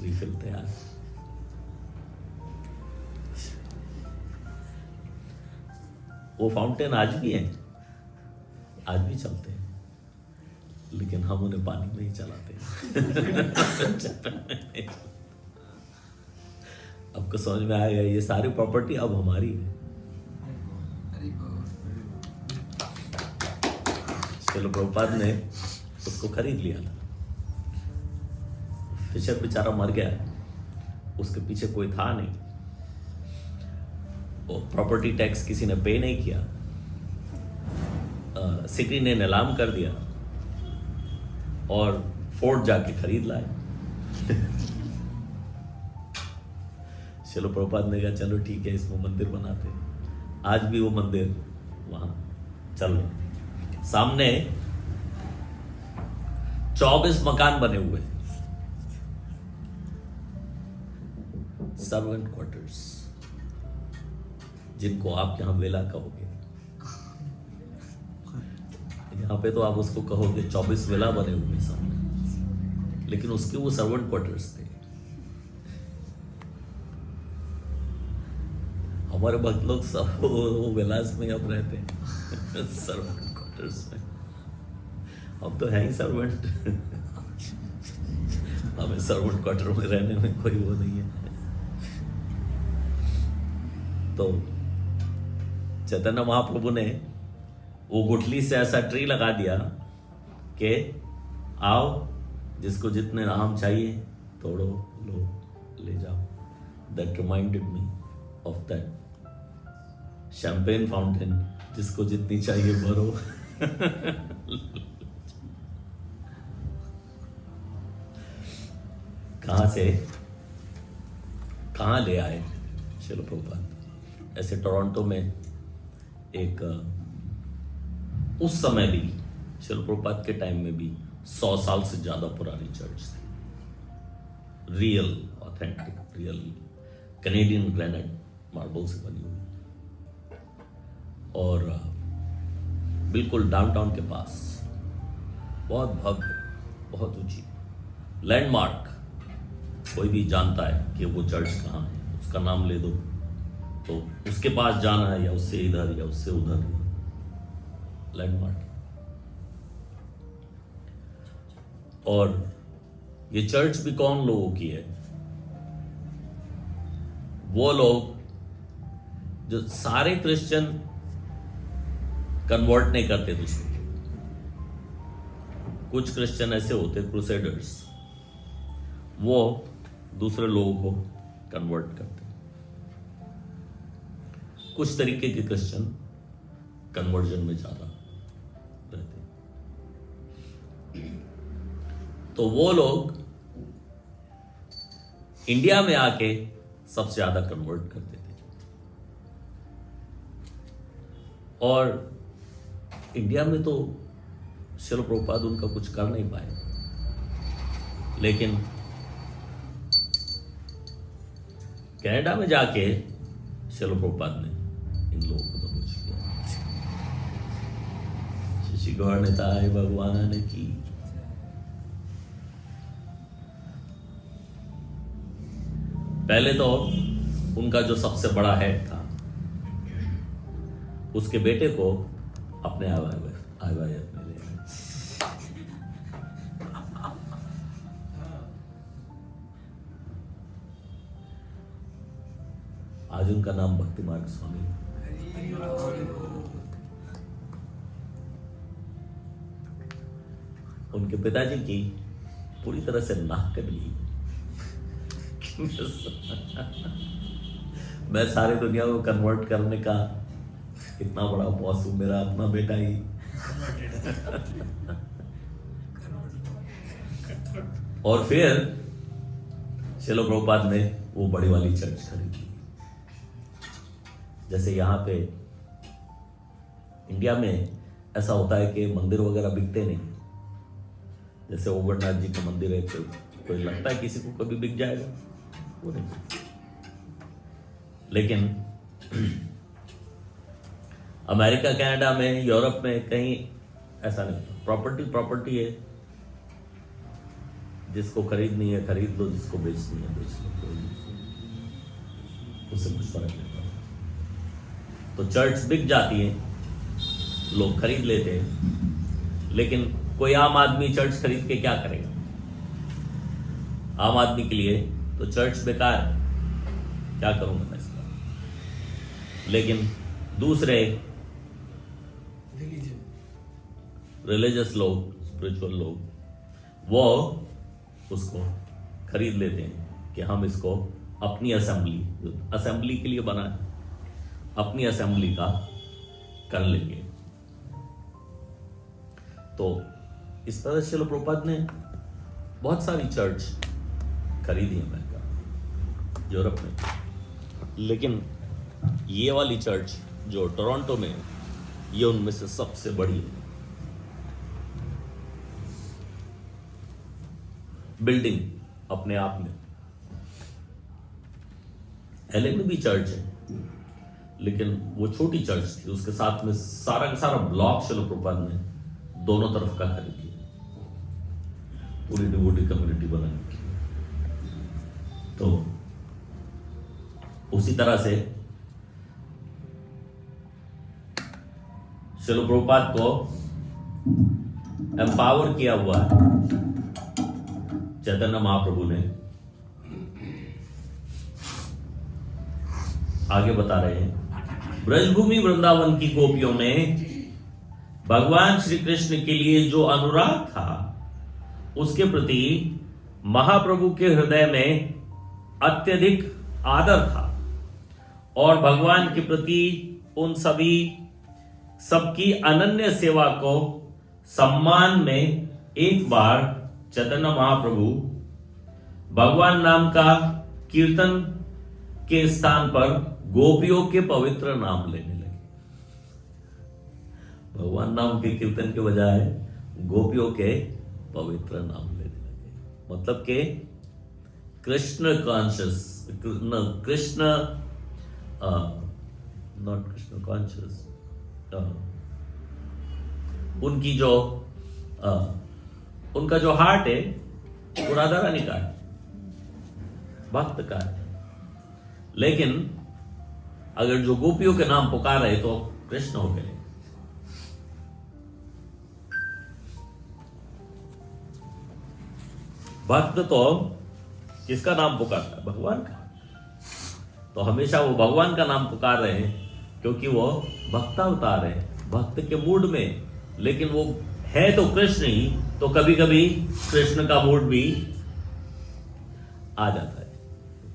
रिफिल तैयार। वो फाउंटेन आज भी हैं, आज भी चलते हैं, लेकिन हम उन्हें पानी में ही चलाते हैं। आपको समझ में आएगा, ये सारी प्रॉपर्टी अब हमारी है। श्रील प्रभुपाद ने उसको खरीद लिया था। फिशर बेचारा मर गया, उसके पीछे कोई था नहीं, प्रॉपर्टी टैक्स किसी ने पे नहीं किया, सिटी ने नीलाम कर दिया और फोर्ट जाके खरीद लाए। चलो प्रभुपाद ने कहा चलो ठीक है, इसमें मंदिर बनाते हैं। आज भी वो मंदिर वहां चल रहा। सामने 24 मकान बने हुए हैं, सर्वेंट क्वार्टर्स, जिनको आप यहां वेला कहोगे। यहां पे तो आप उसको कहोगे 24 वेला बने हुए सामने, लेकिन उसके वो सर्वेंट क्वार्टर्स थे। हमारे भक्त लोग सब वो विलास में अब रहते हैं सर्वेंट क्वार्टर्स में। हम तो है ही सर्वेंट, हमें सर्वेंट क्वार्टर में रहने में कोई वो नहीं है। तो चैतन्य महाप्रभु ने वो गुठली से ऐसा ट्री लगा दिया कि आओ, जिसको जितने आम चाहिए तोड़ो, लो, ले जाओ। That reminded me of that champagne fountain, जिसको जितनी चाहिए भरो। कहां से कहां ले आए श्रील प्रभुपाद। ऐसे टोरंटो में एक उस समय भी श्रील प्रभुपाद के टाइम में भी 100 साल से ज्यादा पुरानी चर्च थी, real authentic, real Canadian granite marble से बनी हुई, और बिल्कुल डाउनटाउन के पास, बहुत भव्य, बहुत ऊंची, लैंडमार्क। कोई भी जानता है कि वो चर्च कहाँ है, उसका नाम ले दो तो उसके पास जाना है, या उससे इधर या उससे उधर, लैंडमार्क। और ये चर्च भी कौन लोगों की है? वो लोग जो सारे क्रिश्चियन कन्वर्ट नहीं करते दूसरों को। कुछ क्रिश्चियन ऐसे होते, क्रूसेडर्स, वो दूसरे लोगों को कन्वर्ट करते। कुछ तरीके के क्रिश्चियन कन्वर्जन में ज्यादा रहते। तो वो लोग इंडिया में आके सबसे ज्यादा कन्वर्ट करते थे, और इंडिया में तो श्रील प्रभुपाद उनका कुछ कर नहीं पाए, लेकिन कनाडा में जाके श्रील प्रभुपाद ने इन लोगों को तो कुछ किया। शशि गौर नेताय भगवान की। पहले तो उनका जो सबसे बड़ा हेड था, उसके बेटे को अपने आवायत में ले आए। आज उनका नाम भक्ति मार्ग स्वामी। उनके पिताजी की पूरी तरह से नाक कट गई। मैं सारी दुनिया को कन्वर्ट करने का इतना बड़ा बॉस हूं, मेरा अपना बेटा ही। और फिर श्रील प्रभुपाद ने वो बड़ी वाली चर्च खरीदी। जैसे यहाँ पे इंडिया में ऐसा होता है कि मंदिर वगैरह बिकते नहीं। जैसे ओगरनाथ जी का मंदिर है, कोई लगता है किसी को कभी बिक जाएगा, वो नहीं। लेकिन अमेरिका, कनाडा में, यूरोप में कहीं ऐसा नहीं। प्रॉपर्टी है, जिसको खरीदनी है खरीद लो, जिसको बेचनी है बेच लो, उससे कुछ फर्क नहीं पड़ता। तो चर्च बिक जाती है, लोग खरीद लेते हैं, लेकिन कोई आम आदमी चर्च खरीद के क्या करेगा? आम आदमी के लिए तो चर्च बेकार है, क्या करूंगा मैं इसका। लेकिन दूसरे रिलीजियस लोग, स्पिरिचुअल लोग, वो उसको खरीद लेते हैं कि हम इसको अपनी असेंबली के लिए बना है, अपनी असेंबली का कर लेंगे। तो इस तरह श्रील प्रभुपाद ने बहुत सारी चर्च खरीदी अमेरिका, यूरोप में, लेकिन ये वाली चर्च जो टोरंटो में है, ये उनमें से सबसे बड़ी है। बिल्डिंग अपने आप में। एलए में भी चर्च है, लेकिन वो छोटी चर्च थी, उसके साथ में सारा का सारा ब्लॉक शिला प्रभुपाद ने दोनों तरफ का खरीद लिया, पूरी डिवोटी कम्युनिटी बनाने की। तो उसी तरह से शिला प्रभुपाद को एम्पावर किया हुआ है चैतन्य महाप्रभु ने। आगे बता रहे हैं, ब्रजभूमि वृंदावन की गोपियों में भगवान श्री कृष्ण के लिए जो अनुराग था, उसके प्रति महाप्रभु के हृदय में अत्यधिक आदर था, और भगवान के प्रति उन सबकी अनन्य सेवा को सम्मान में एक बार चैतन्य महाप्रभु भगवान नाम का कीर्तन के स्थान पर गोपियों के पवित्र नाम लेने लगे। भगवान नाम के कीर्तन के बजाय गोपियों के पवित्र नाम लेने लगे। मतलब के Krishna conscious, Krishna not Krishna conscious, उनकी जो उनका जो हार्ट है वो राधा रानी का है, भक्त का है, लेकिन अगर जो गोपियों के नाम पुकार रहे तो कृष्ण हो गए। भक्त तो किसका नाम पुकारता है? भगवान का। तो हमेशा वो भगवान का नाम पुकार रहे हैं क्योंकि वो भक्तावतार है, भक्त के मूड में, लेकिन वो है तो कृष्ण ही, तो कभी कभी कृष्ण का मूड भी आ जाता है।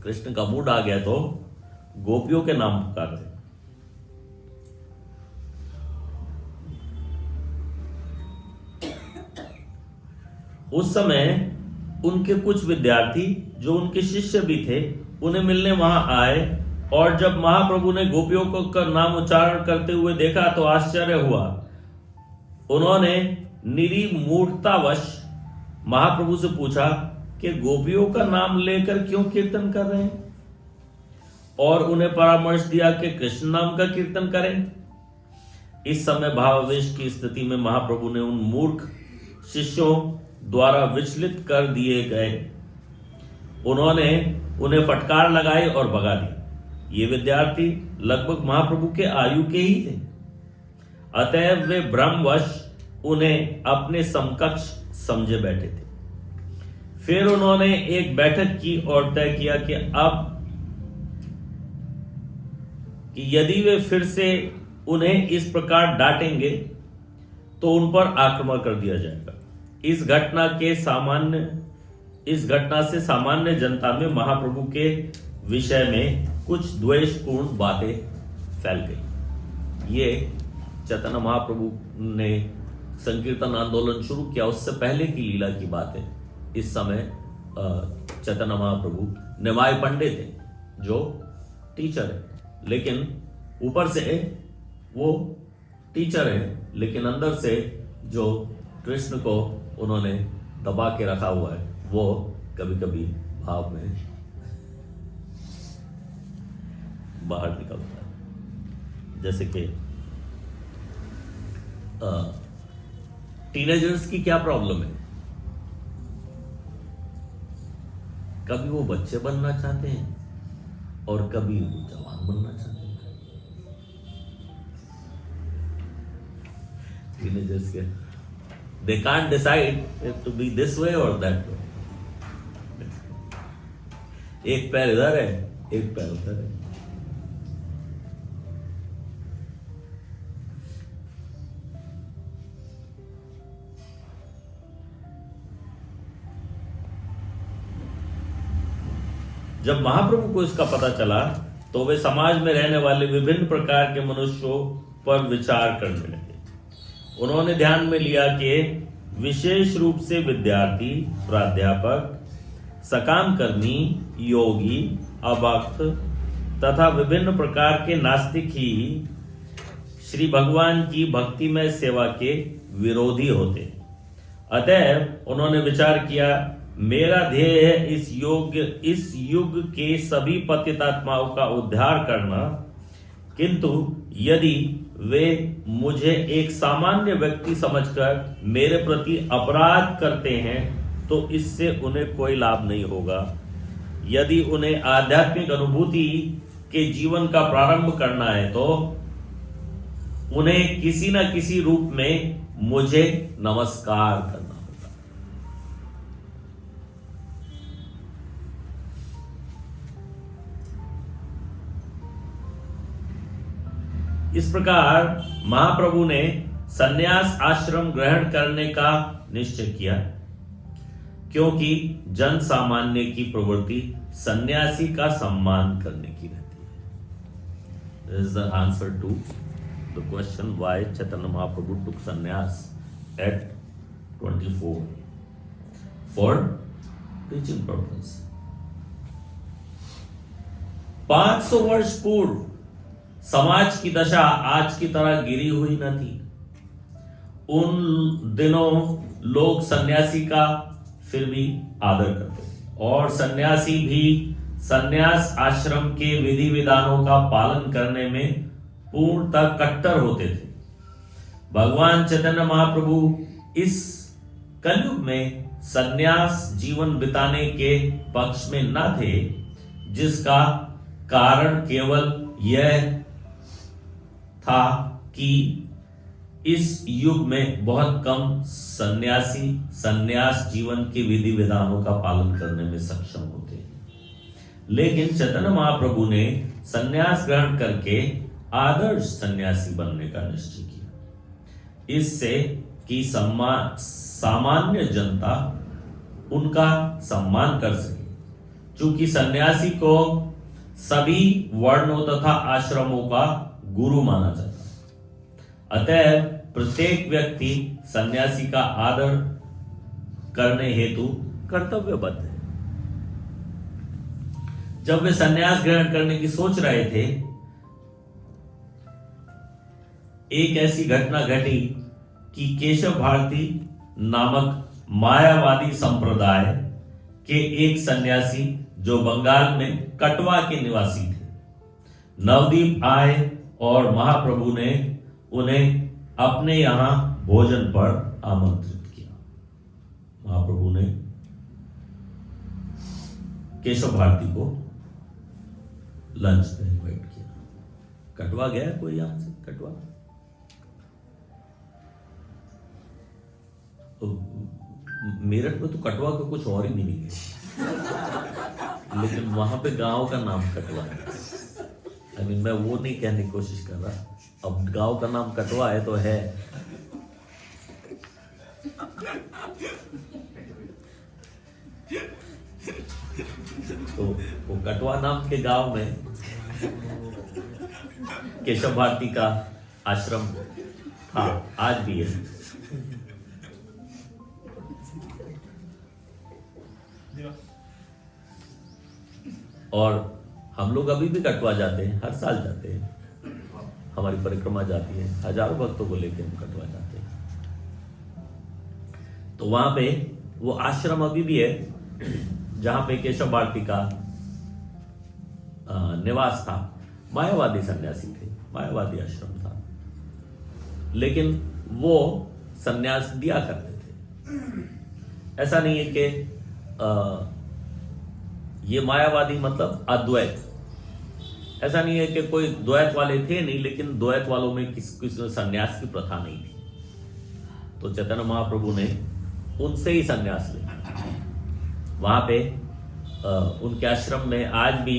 कृष्ण का मूड आ गया तो गोपियों के नाम पुकार रहे। उस समय उनके कुछ विद्यार्थी जो उनके शिष्य भी थे, उन्हें मिलने वहां आए, और जब महाप्रभु ने गोपियों को का नाम उच्चारण करते हुए देखा तो आश्चर्य हुआ। उन्होंने निरी मूर्खतावश महाप्रभु से पूछा कि गोपियों का नाम लेकर क्यों कीर्तन कर रहे हैं, और उन्हें परामर्श दिया कि कृष्ण नाम का कीर्तन करें। इस समय भावावेश की स्थिति में महाप्रभु ने उन मूर्ख शिष्यों द्वारा विचलित कर दिए गए, उन्होंने उन्हें फटकार लगाई और भगा दिया। ये विद्यार्थी लगभग महाप्रभु के आयु के ही थे, अतएव वे भ्रमवश उन्हें अपने समकक्ष समझे बैठे थे। फिर उन्होंने एक बैठक की और तय किया कि यदि वे फिर से उन्हें इस प्रकार डांटेंगे तो उन पर आक्रमण कर दिया जाएगा। इस घटना से सामान्य जनता में महाप्रभु के विषय में कुछ द्वेषपूर्ण बातें फैल गई। ये चैतन्य महाप्रभु ने संकीर्तन आंदोलन शुरू किया उससे पहले की लीला की बात है। इस समय चैतन्य महाप्रभु निमाय पंडे थे जो टीचर है, लेकिन ऊपर से वो टीचर है, लेकिन अंदर से जो कृष्ण को उन्होंने दबा के रखा हुआ है वो कभी कभी भाव में बाहर निकलता है। जैसे कि टीनेजर्स की क्या प्रॉब्लम है, कभी वो बच्चे बनना चाहते हैं और कभी वो जवान बनना चाहते हैं। टीनेजर्स के they can't decide to be this way or that way. एक पैर इधर है, एक पैर उधर है। जब महाप्रभु को इसका पता चला तो वे समाज में रहने वाले विभिन्न प्रकार के मनुष्यों पर विचार करने लगे। उन्होंने ध्यान में लिया कि विशेष रूप से विद्यार्थी, प्राध्यापक, सकाम कर्मी, योगी, अभक्त तथा विभिन्न प्रकार के नास्तिक ही श्री भगवान की भक्तिमय सेवा के विरोधी होते। अतएव उन्होंने विचार किया, मेरा ध्येय है इस युग के सभी पतितात्माओं का उद्धार करना, किंतु यदि वे मुझे एक सामान्य व्यक्ति समझकर मेरे प्रति अपराध करते हैं तो इससे उन्हें कोई लाभ नहीं होगा। यदि उन्हें आध्यात्मिक अनुभूति के जीवन का प्रारंभ करना है तो उन्हें किसी न किसी रूप में मुझे नमस्कार करना होगा। इस प्रकार महाप्रभु ने सन्यास आश्रम ग्रहण करने का निश्चय किया, क्योंकि जन सामान्य की प्रवृत्ति सन्यासी का सम्मान करने की रहती है। This is the answer to the question why Chaitanya Mahaprabhu took sannyas at 24 for preaching purpose. 500 वर्ष पूर्व समाज की दशा आज की तरह गिरी हुई न थी। उन दिनों लोग सन्यासी का फिर भी आदर करते थे और सन्यासी भी सन्यास आश्रम के विधि विधानों का पालन करने में पूर्णतः कट्टर होते थे। भगवान चैतन्य महाप्रभु इस कलयुग में सन्यास जीवन बिताने के पक्ष में न थे, जिसका कारण केवल यह था कि इस युग में बहुत कम सन्यासी सन्यास जीवन के विधि विधानों का पालन करने में सक्षम होते हैं। लेकिन चैतन्य महाप्रभु ने सन्यास ग्रहण करके आदर्श सन्यासी बनने का निश्चय किया, इससे कि सामान्य जनता उनका सम्मान कर सके। चूंकि सन्यासी को सभी वर्णों तथा आश्रमों का गुरु माना जाता है, अतः प्रत्येक व्यक्ति सन्यासी का आदर करने हेतु कर्तव्यबद्ध है। जब वे सन्यास ग्रहण करने की सोच रहे थे, एक ऐसी घटना घटी कि केशव भारती नामक मायावादी संप्रदाय के एक सन्यासी जो बंगाल में कटवा के निवासी थे, नवदीप आए और महाप्रभु ने उन्हें अपने यहां भोजन पर आमंत्रित किया। महाप्रभु ने केशव भारती को लंच पे इनवाइट किया। कटवा गया कोई यहां से? कटवा तो मेरठ में तो कटवा का कुछ और ही मीनिंग है, लेकिन वहां पे गांव का नाम कटवा है। मैं वो नहीं कहने की कोशिश कर रहा। अब गांव का नाम कटवा है तो है। तो वो कटवा नाम के गांव में केशव भारती का आश्रम था, आज भी है। और हम लोग अभी भी कटवा जाते हैं, हर साल जाते हैं। हमारी परिक्रमा जाती है, हजारों भक्तों को लेकर हम कटवा जाते हैं। तो वहां पे वो आश्रम अभी भी है जहां पे केशव भारती का निवास था। मायावादी सन्यासी थे, मायावादी आश्रम था, लेकिन वो सन्यास दिया करते थे। ऐसा नहीं है कि ये मायावादी मतलब अद्वैत, ऐसा नहीं है कि कोई द्वैत वाले थे नहीं, लेकिन द्वैत वालों में किसी सन्यास की प्रथा नहीं थी। तो चैतन्य महाप्रभु ने उनसे ही सन्यास लिया। वहां पे उनके आश्रम में आज भी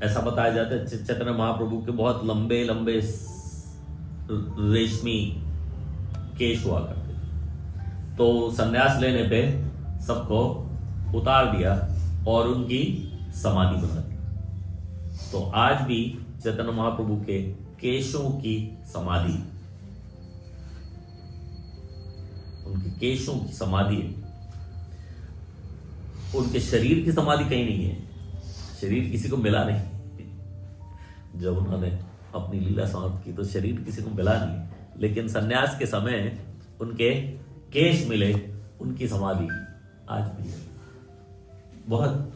ऐसा बताया जाता है, चैतन्य महाप्रभु के बहुत लंबे लंबे रेशमी केश हुआ करते थे। तो सन्यास लेने पे सबको उतार दिया और उनकी समाधि बना दी। तो आज भी चैतन्य महाप्रभु के केशों की समाधि उनके केशों की समाधि है। उनके शरीर की समाधि कहीं नहीं है, शरीर किसी को मिला नहीं। जब उन्होंने अपनी लीला समाप्त की तो शरीर किसी को मिला नहीं, लेकिन सन्यास के समय उनके केश मिले, उनकी समाधि आज भी है। बहुत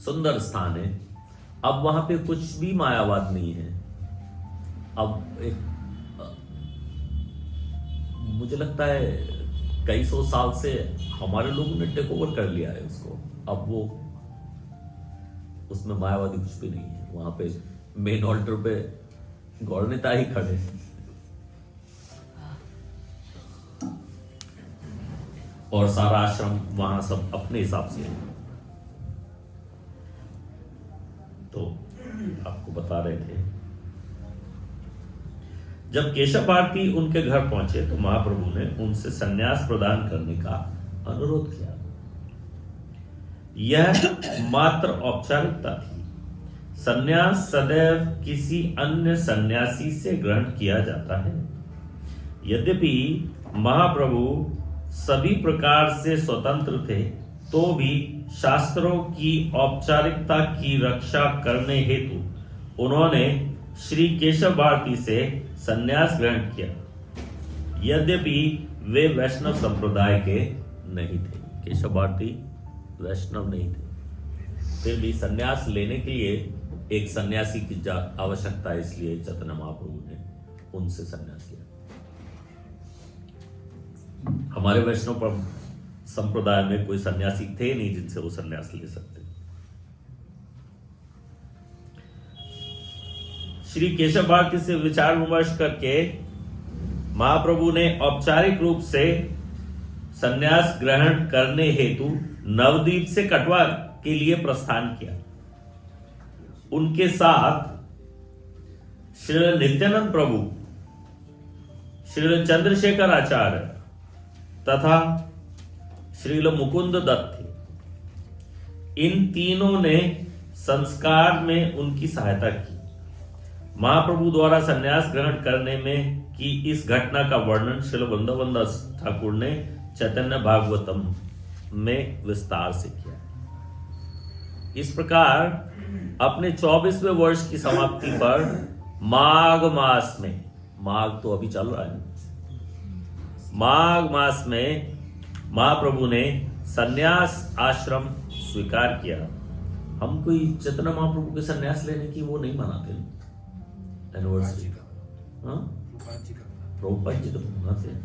सुंदर स्थान है। अब वहां पे कुछ भी मायावाद नहीं है। अब एक मुझे लगता है कई सौ साल से हमारे लोगों ने टेक ओवर कर लिया है उसको। अब वो उसमें मायावादी कुछ भी नहीं है। वहां पे मेन ऑल्टर पे गौर नेता ही खड़े हैं और सारा आश्रम वहां सब अपने हिसाब से है। तो आपको बता रहे थे, जब केशव भारती उनके घर पहुंचे तो महाप्रभु ने उनसे सन्यास प्रदान करने का अनुरोध किया। यह मात्र औपचारिकता थी। सन्यास सदैव किसी अन्य सन्यासी से ग्रहण किया जाता है। यद्यपि महाप्रभु सभी प्रकार से स्वतंत्र थे, तो भी शास्त्रों की औपचारिकता की रक्षा करने हेतु उन्होंने श्री केशव भारती से सन्यास ग्रहण किया। यद्यपि वे वैष्णव संप्रदाय के नहीं थे, केशव भारती वैष्णव नहीं थे, फिर भी सन्यास लेने के लिए एक सन्यासी की आवश्यकता है, इसलिए चैतन्य महाप्रभु ने उनसे सन्यास किया। हमारे वैष्णव संप्रदाय में कोई सन्यासी थे नहीं जिनसे वो सन्यास ले सकते। श्री केशव भारती से विचार विमर्श करके महाप्रभु ने औपचारिक रूप से सन्यास ग्रहण करने हेतु नवद्वीप से कटवा के लिए प्रस्थान किया। उनके साथ श्री नित्यानंद प्रभु, श्री चंद्रशेखर आचार्य तथा श्रील मुकुंद दत्त थे। इन तीनों ने संस्कार में उनकी सहायता की। महाप्रभु द्वारा सन्यास ग्रहण करने में की इस घटना का वर्णन श्रील वृंदावन दास ठाकुर ने चैतन्य भागवतम में विस्तार से किया। इस प्रकार अपने 24वें वर्ष की समाप्ति पर माघ मास में, माघ तो अभी चल रहा है, माघ मास में महाप्रभु ने सन्यास आश्रम स्वीकार किया। हम कोई चैतन्य महाप्रभु के सन्यास लेने की वो नहीं मनाते एनिवर्सरी, प्रभुपाद जी का मनाते हैं।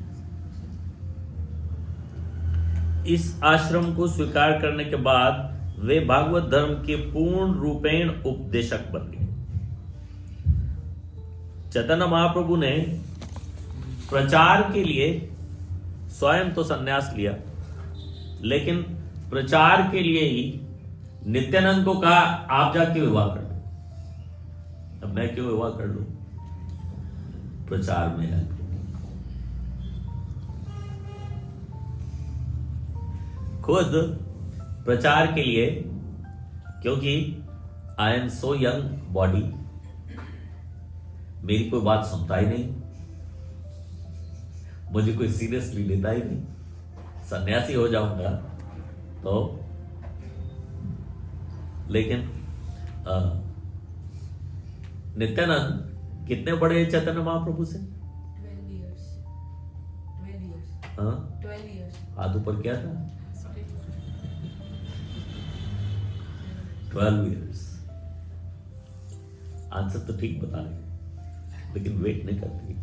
इस आश्रम को स्वीकार करने के बाद वे भागवत धर्म के पूर्ण रूपेण उपदेशक बन गए। चैतन्य महाप्रभु ने प्रचार के लिए स्वयं तो सन्यास लिया, लेकिन प्रचार के लिए ही नित्यानंद को कहा आप जाके विवाह कर लो। अब मैं क्यों विवाह कर लूं, प्रचार में है। खुद प्रचार के लिए, क्योंकि I am so young body, मेरी कोई बात सुनता ही नहीं, मुझे कोई सीरियसली लेता ही नहीं, सन्यासी हो जाऊंगा तो। लेकिन नित्यानंद कितने बड़े चैतन्य महाप्रभु से? 12 years. हाँ, 12 years. हाथ ऊपर क्या था? 12 years। आंसर तो ठीक बता रहे हैं, लेकिन वेट नहीं करती।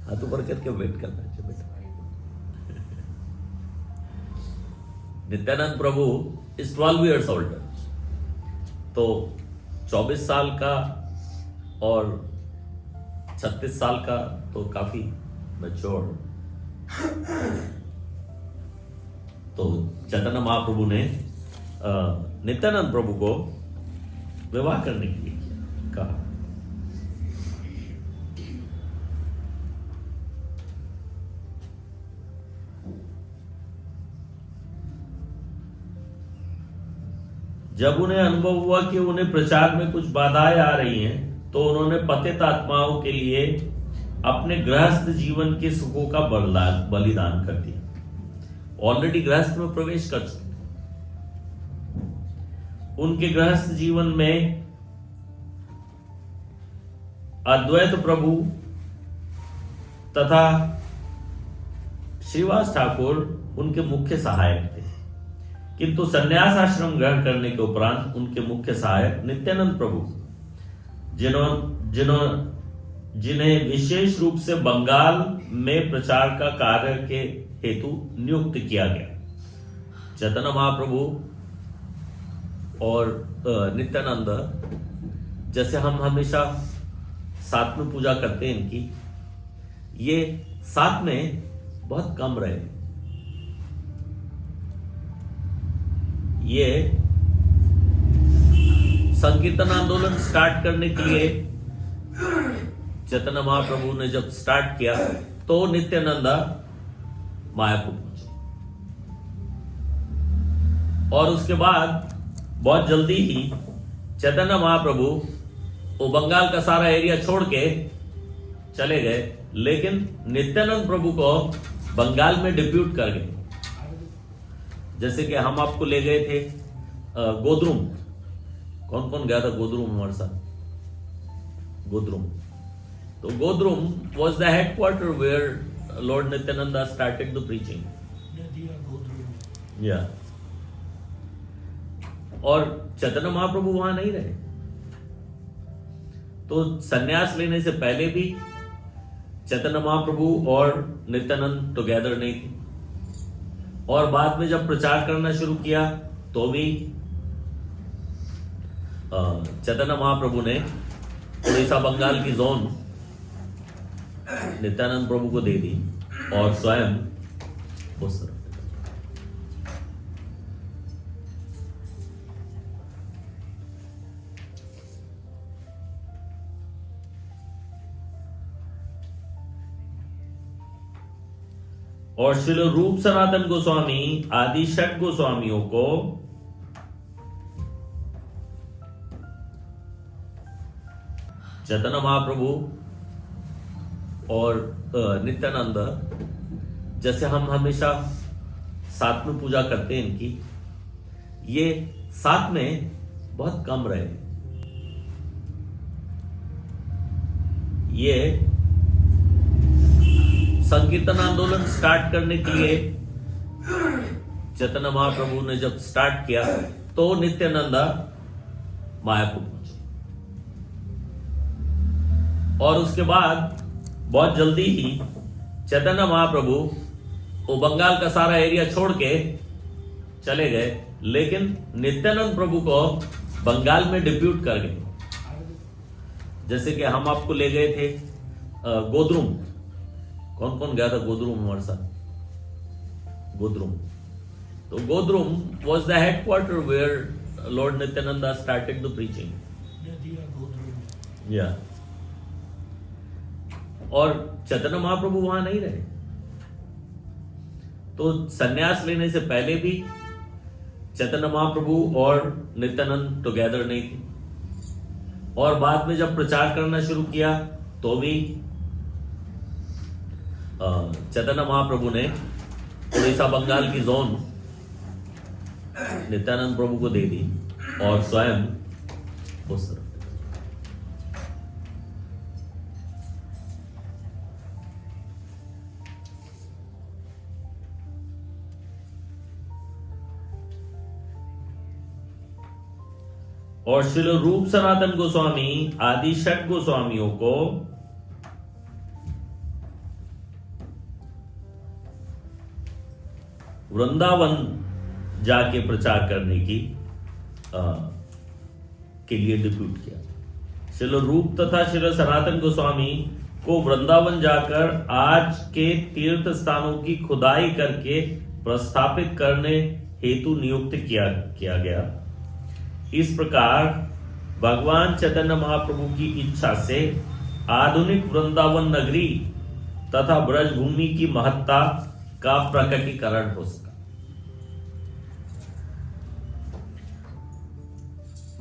हाथ ऊपर करके वेट करना चाहिए बेटा। नित्यानंद प्रभु इज 12 years older, तो 24 साल का और 36 साल का तो काफी मैच्योर। तो चैतन्य महाप्रभु ने नित्यानंद प्रभु को विवाह करने के लिए कहा। जब उन्हें अनुभव हुआ कि उन्हें प्रचार में कुछ बाधाएं आ रही हैं, तो उन्होंने पतित आत्माओं के लिए अपने गृहस्थ जीवन के सुखों का बलिदान कर दिया। ऑलरेडी गृहस्थ में प्रवेश कर चुके। उनके गृहस्थ जीवन में अद्वैत प्रभु तथा श्रीवास ठाकुर उनके मुख्य सहायक थे, किंतु संन्यास आश्रम ग्रहण करने के उपरांत उनके मुख्य सहायक नित्यानंद प्रभु, जिन्हें विशेष रूप से बंगाल में प्रचार का कार्य के हेतु नियुक्त किया गया। चैतन्य महाप्रभु और नित्यानंद, जैसे हम हमेशा साथ में पूजा करते हैं इनकी, ये साथ में बहुत कम रहे। ये संकीर्तन आंदोलन स्टार्ट करने के लिए चैतन्य महाप्रभु ने जब स्टार्ट किया तो नित्यानंदा मायापुर पहुंचे, और उसके बाद बहुत जल्दी ही चैतन्य महाप्रभु वो बंगाल का सारा एरिया छोड़ के चले गए, लेकिन नित्यानंद प्रभु को बंगाल में डिप्यूट कर गए। जैसे कि हम आपको ले गए थे गोद्रुम। कौन कौन गया था गोद्रुम हमारे साथ? गोद्रुम। तो गोद्रुम was the headquarter where Lord Nityananda started the preaching. Yeah. और चैतन्य महाप्रभु वहां नहीं रहे। तो सन्यास लेने से पहले भी चैतन्य महाप्रभु और नित्यानंद टुगेदर नहीं थे, और बाद में जब प्रचार करना शुरू किया तो भी चैतन्य महाप्रभु ने उड़ीसा बंगाल की जोन नित्यानंद प्रभु को दे दी और स्वयं उस तरफ। और श्रील रूप सनातन गोस्वामी आदि षट गोस्वामियों को चैतन्य महाप्रभु और नित्यानंद, जैसे हम हमेशा साथ में पूजा करते हैं इनकी, ये साथ में बहुत कम रहे। ये संकीर्तन आंदोलन स्टार्ट करने के लिए चैतन्य महाप्रभु ने जब स्टार्ट किया तो नित्यानंदा मायापुर पहुंचे, और उसके बाद बहुत जल्दी ही चैतन्य महाप्रभु वो बंगाल का सारा एरिया छोड़ के चले गए, लेकिन नित्यानंद प्रभु को बंगाल में डिप्यूट कर गए। जैसे कि हम आपको ले गए थे गोद्रुम। कौन कौन गया था गोद्रुम हमारे साथ? गोद्रुम। तो गोद्रुम was the headquarter where Lord Nityananda started the preaching. Yeah. और चैतन्य महाप्रभु वहां नहीं रहे। तो सन्यास लेने से पहले भी चैतन्य महाप्रभु और नित्यानंद टुगेदर नहीं थे, और बाद में जब प्रचार करना शुरू किया तो भी चैतन्य महाप्रभु ने उड़ीसा बंगाल की जोन नित्यानंद प्रभु को दे दी और स्वयं उस तरफ। और श्रील रूप सनातन गोस्वामी आदि षट गोस्वामियों को वृंदावन जाके प्रचार करने की के लिए डिप्यूट किया। श्रील रूप तथा श्रील सनातन गोस्वामी को वृंदावन जाकर आज के तीर्थ स्थानों की खुदाई करके प्रस्थापित करने हेतु नियुक्त किया गया। इस प्रकार भगवान चैतन्य महाप्रभु की इच्छा से आधुनिक वृंदावन नगरी तथा ब्रजभूमि की महत्ता का प्रकटीकरण हो सका।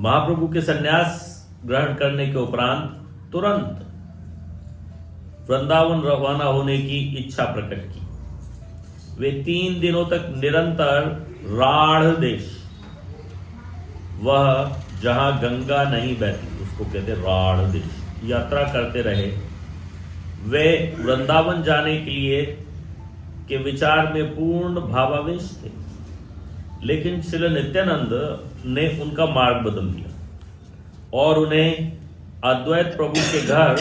महाप्रभु के संन्यास ग्रहण करने के उपरांत तुरंत वृंदावन रवाना होने की इच्छा प्रकट की। वे 3 दिनों तक निरंतर राढ़ देश, वह जहां गंगा नहीं बहती उसको कहते राढ़ देश, यात्रा करते रहे। वे वृंदावन जाने के लिए के विचार में पूर्ण भावावेश थे, लेकिन श्री नित्यानंद ने उनका मार्ग बदल दिया और उन्हें अद्वैत प्रभु के घर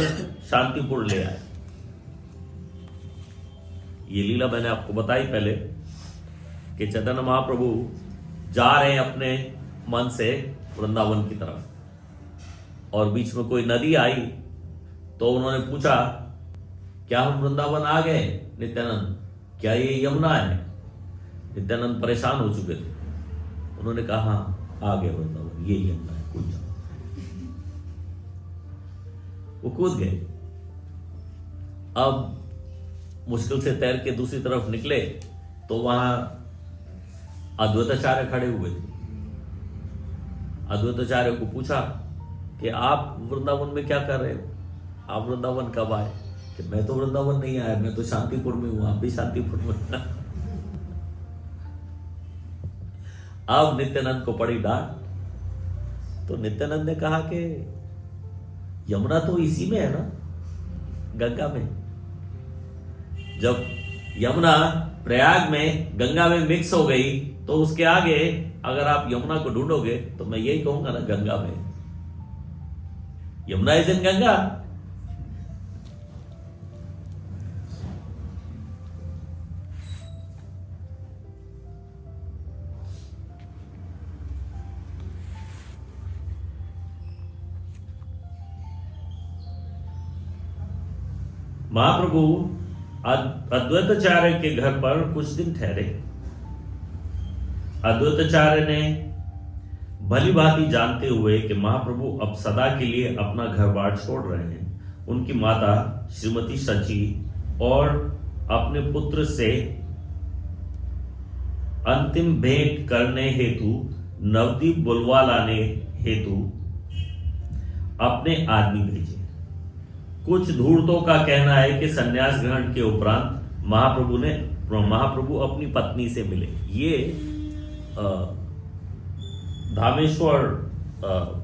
शांतिपुर ले आए। ये लीला मैंने आपको बताई पहले कि चैतन्य महाप्रभु जा रहे हैं अपने मन से वृंदावन की तरफ, और बीच में कोई नदी आई तो उन्होंने पूछा, क्या हम वृंदावन आ गए नित्यानंद, क्या ये यमुना है? नित्यानंद परेशान हो चुके थे। उन्होंने कहा, हाँ आ गए वृंदावन, ये यमुना है, कूद जाओ। वो कूद गए। अब मुश्किल से तैर के दूसरी तरफ निकले तो वहां अद्वैताचार्य खड़े हुए थे। अद्वैताचार्य को पूछा कि आप वृंदावन में क्या कर रहे हो, आप वृंदावन कब आए? कि मैं तो वृंदावन नहीं आया, मैं तो शांतिपुर में हूं, आप भी शांतिपुर में। अब नित्यानंद को पड़ी डांट। तो नित्यानंद ने कहा कि यमुना तो इसी में है ना, गंगा में। जब यमुना प्रयाग में गंगा में मिक्स हो गई तो उसके आगे अगर आप यमुना को ढूंढोगे तो मैं यही कहूंगा ना, गंगा में। Yamuna is in Ganga. महाप्रभु अद्वैताचार्य के घर पर कुछ दिन ठहरे। अद्वैताचार्य ने भली भांति जानते हुए कि महाप्रभु अब सदा के लिए अपना घर बार छोड़ रहे हैं, उनकी माता श्रीमती सची और अपने पुत्र से अंतिम भेंट करने हेतु नवदीप बुलवा लाने हेतु अपने आदमी भेजे। कुछ धूर्तों का कहना है कि संन्यास ग्रहण के उपरांत महाप्रभु अपनी पत्नी से मिले। ये धामेश्वर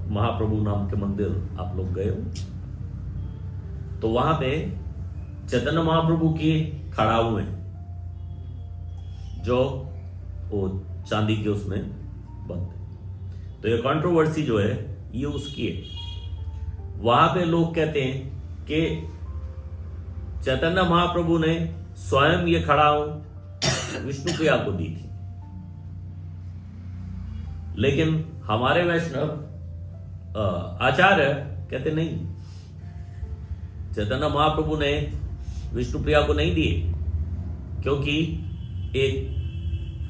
महाप्रभु नाम के मंदिर आप लोग गए हो तो वहां पे चैतन्य महाप्रभु की खड़ाऊ है, जो वो चांदी के उसमें बंद है। तो ये कंट्रोवर्सी जो है ये उसकी है। वहां पे लोग कहते हैं कि चैतन्य महाप्रभु ने स्वयं ये खड़ाऊ विष्णुप्रिया को दी थी, लेकिन हमारे वैष्णव आचार्य कहते नहीं, चैतन्य महाप्रभु ने विष्णुप्रिया को नहीं दिए, क्योंकि एक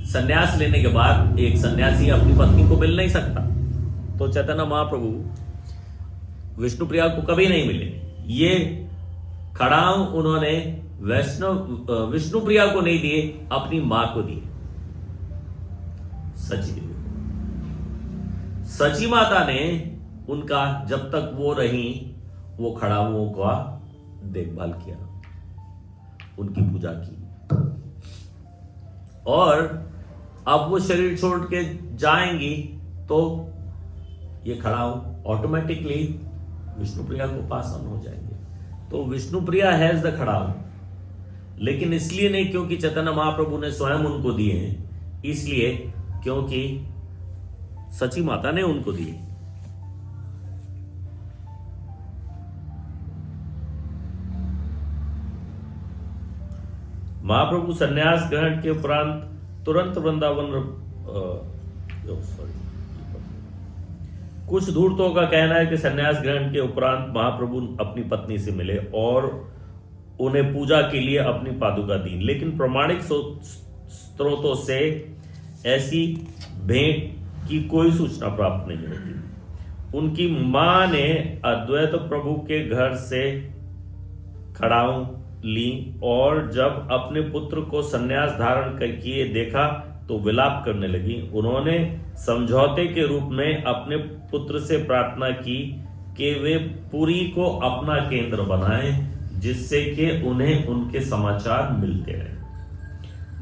सन्यास लेने के बाद एक सन्यासी अपनी पत्नी को मिल नहीं सकता। तो चैतन्य महाप्रभु विष्णुप्रिया को कभी नहीं मिले। ये खड़ाऊ उन्होंने विष्णुप्रिया को नहीं दिए, अपनी मां को दिए, सची देवी। सची माता ने उनका जब तक वो रही वो खड़ाऊओं का देखभाल किया, उनकी पूजा की, और अब वो शरीर छोड़ के जाएंगी तो ये खड़ाऊ ऑटोमेटिकली विष्णुप्रिया को पास ऑन हो जाएंगे। तो विष्णुप्रिया हैज द खड़ाऊ, लेकिन इसलिए नहीं क्योंकि चैतन्य महाप्रभु ने स्वयं उनको दिए हैं, इसलिए क्योंकि सची माता ने उनको दिए। महाप्रभु संन्यास ग्रहण के उपरांत तुरंत वृंदावन कुछ धूर्तों का कहना है कि संन्यास ग्रहण के उपरांत महाप्रभु अपनी पत्नी से मिले और उन्हें पूजा के लिए अपनी पादुका दी, लेकिन प्रमाणिक स्रोतों से ऐसी भेंट की कोई सूचना प्राप्त नहीं होती। उनकी मां ने अद्वैत प्रभु के घर से खड़ाऊ ली और जब अपने पुत्र को संन्यास धारण किए देखा तो विलाप करने लगी। उन्होंने समझौते के रूप में अपने पुत्र से प्रार्थना की कि वे पुरी को अपना केंद्र बनाएं, जिससे कि उन्हें उनके समाचार मिलते रहे।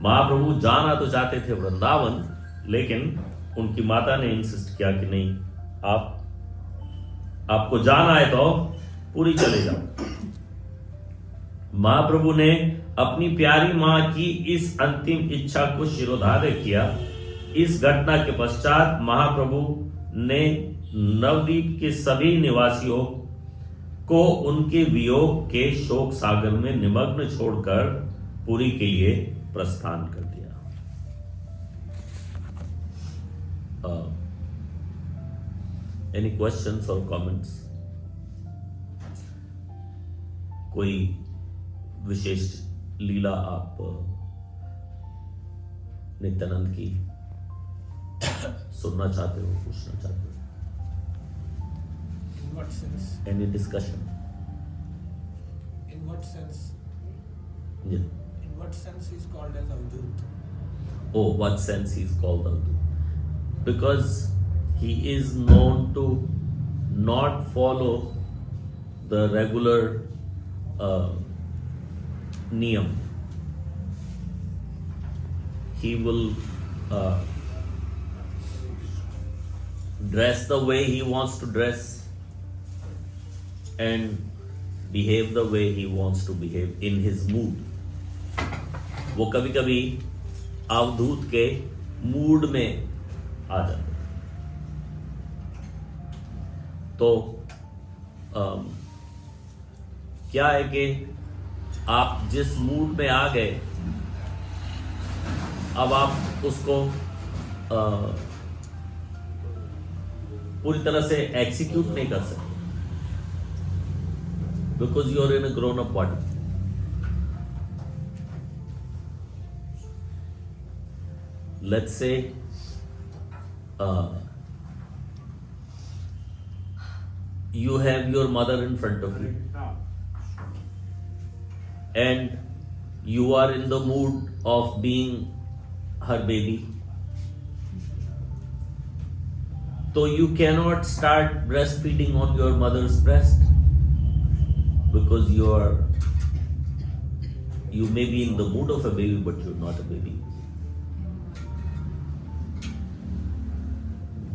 महाप्रभु जाना तो चाहते थे वृंदावन, लेकिन उनकी माता ने इंसिस्ट किया कि नहीं, आपको जाना है तो पूरी चले जाओ। महाप्रभु ने अपनी प्यारी मां की इस अंतिम इच्छा को शिरोधार्य किया। इस घटना के पश्चात महाप्रभु ने नवद्वीप के सभी निवासियों को उनके वियोग के शोक सागर में निमग्न छोड़कर पुरी के लिए प्रस्थान कर दिया। एनी क्वेश्चंस और कमेंट्स? कोई विशेष लीला आप नित्यानंद की सुनना चाहते हो, पूछना चाहते हो? In what sense? Any discussion? In what sense? Yeah. In what sense he is called as Avadut? Oh, what sense he is called Avadut? Because he is known to not follow the regular niyam. He will dress the way he wants to dress and behave the way he wants to behave in his mood. वो कभी कभी अवधूत के mood में आ जाते। तो क्या है कि आप जिस मूड में आ गए, अब आप उसको पूरी तरह से एग्जीक्यूट नहीं कर सकते, because you are in a grown up body. Let's say you have your mother in front of you and you are in the mood of being her baby, so you cannot start breastfeeding on your mother's breast because you may be in the mood of a baby but you're not a baby.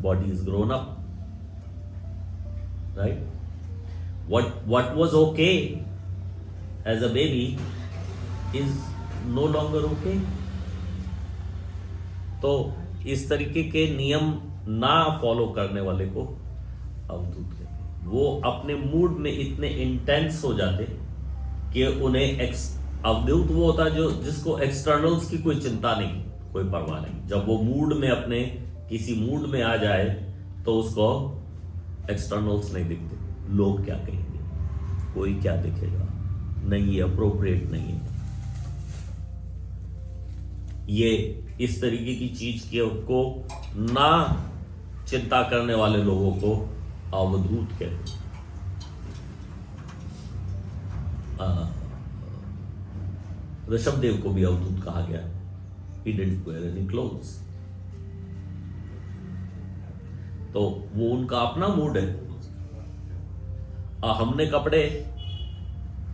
Body is grown up, right? What was okay as a baby is no longer okay. तो इस तरीके के नियम ना follow करने वाले को अवधूत कहते हैं। वो अपने मूड में इतने इंटेंस हो जाते कि उन्हें अवधूत वो होता है जो जिसको एक्सटर्नल्स की कोई चिंता नहीं, कोई परवाह नहीं। जब वो मूड में अपने किसी मूड में आ जाए तो उसको एक्सटर्नल्स नहीं दिखते। लोग क्या कहेंगे, कोई क्या देखेगा, नहीं ये अप्रोप्रिएट नहीं है। ये इस तरीके की चीज को ना चिंता करने वाले लोगों को अवधूत कहते हैं। ऋषभदेव को भी अवधूत कहा गया। He didn't wear any clothes. तो वो उनका अपना मूड है। हमने कपड़े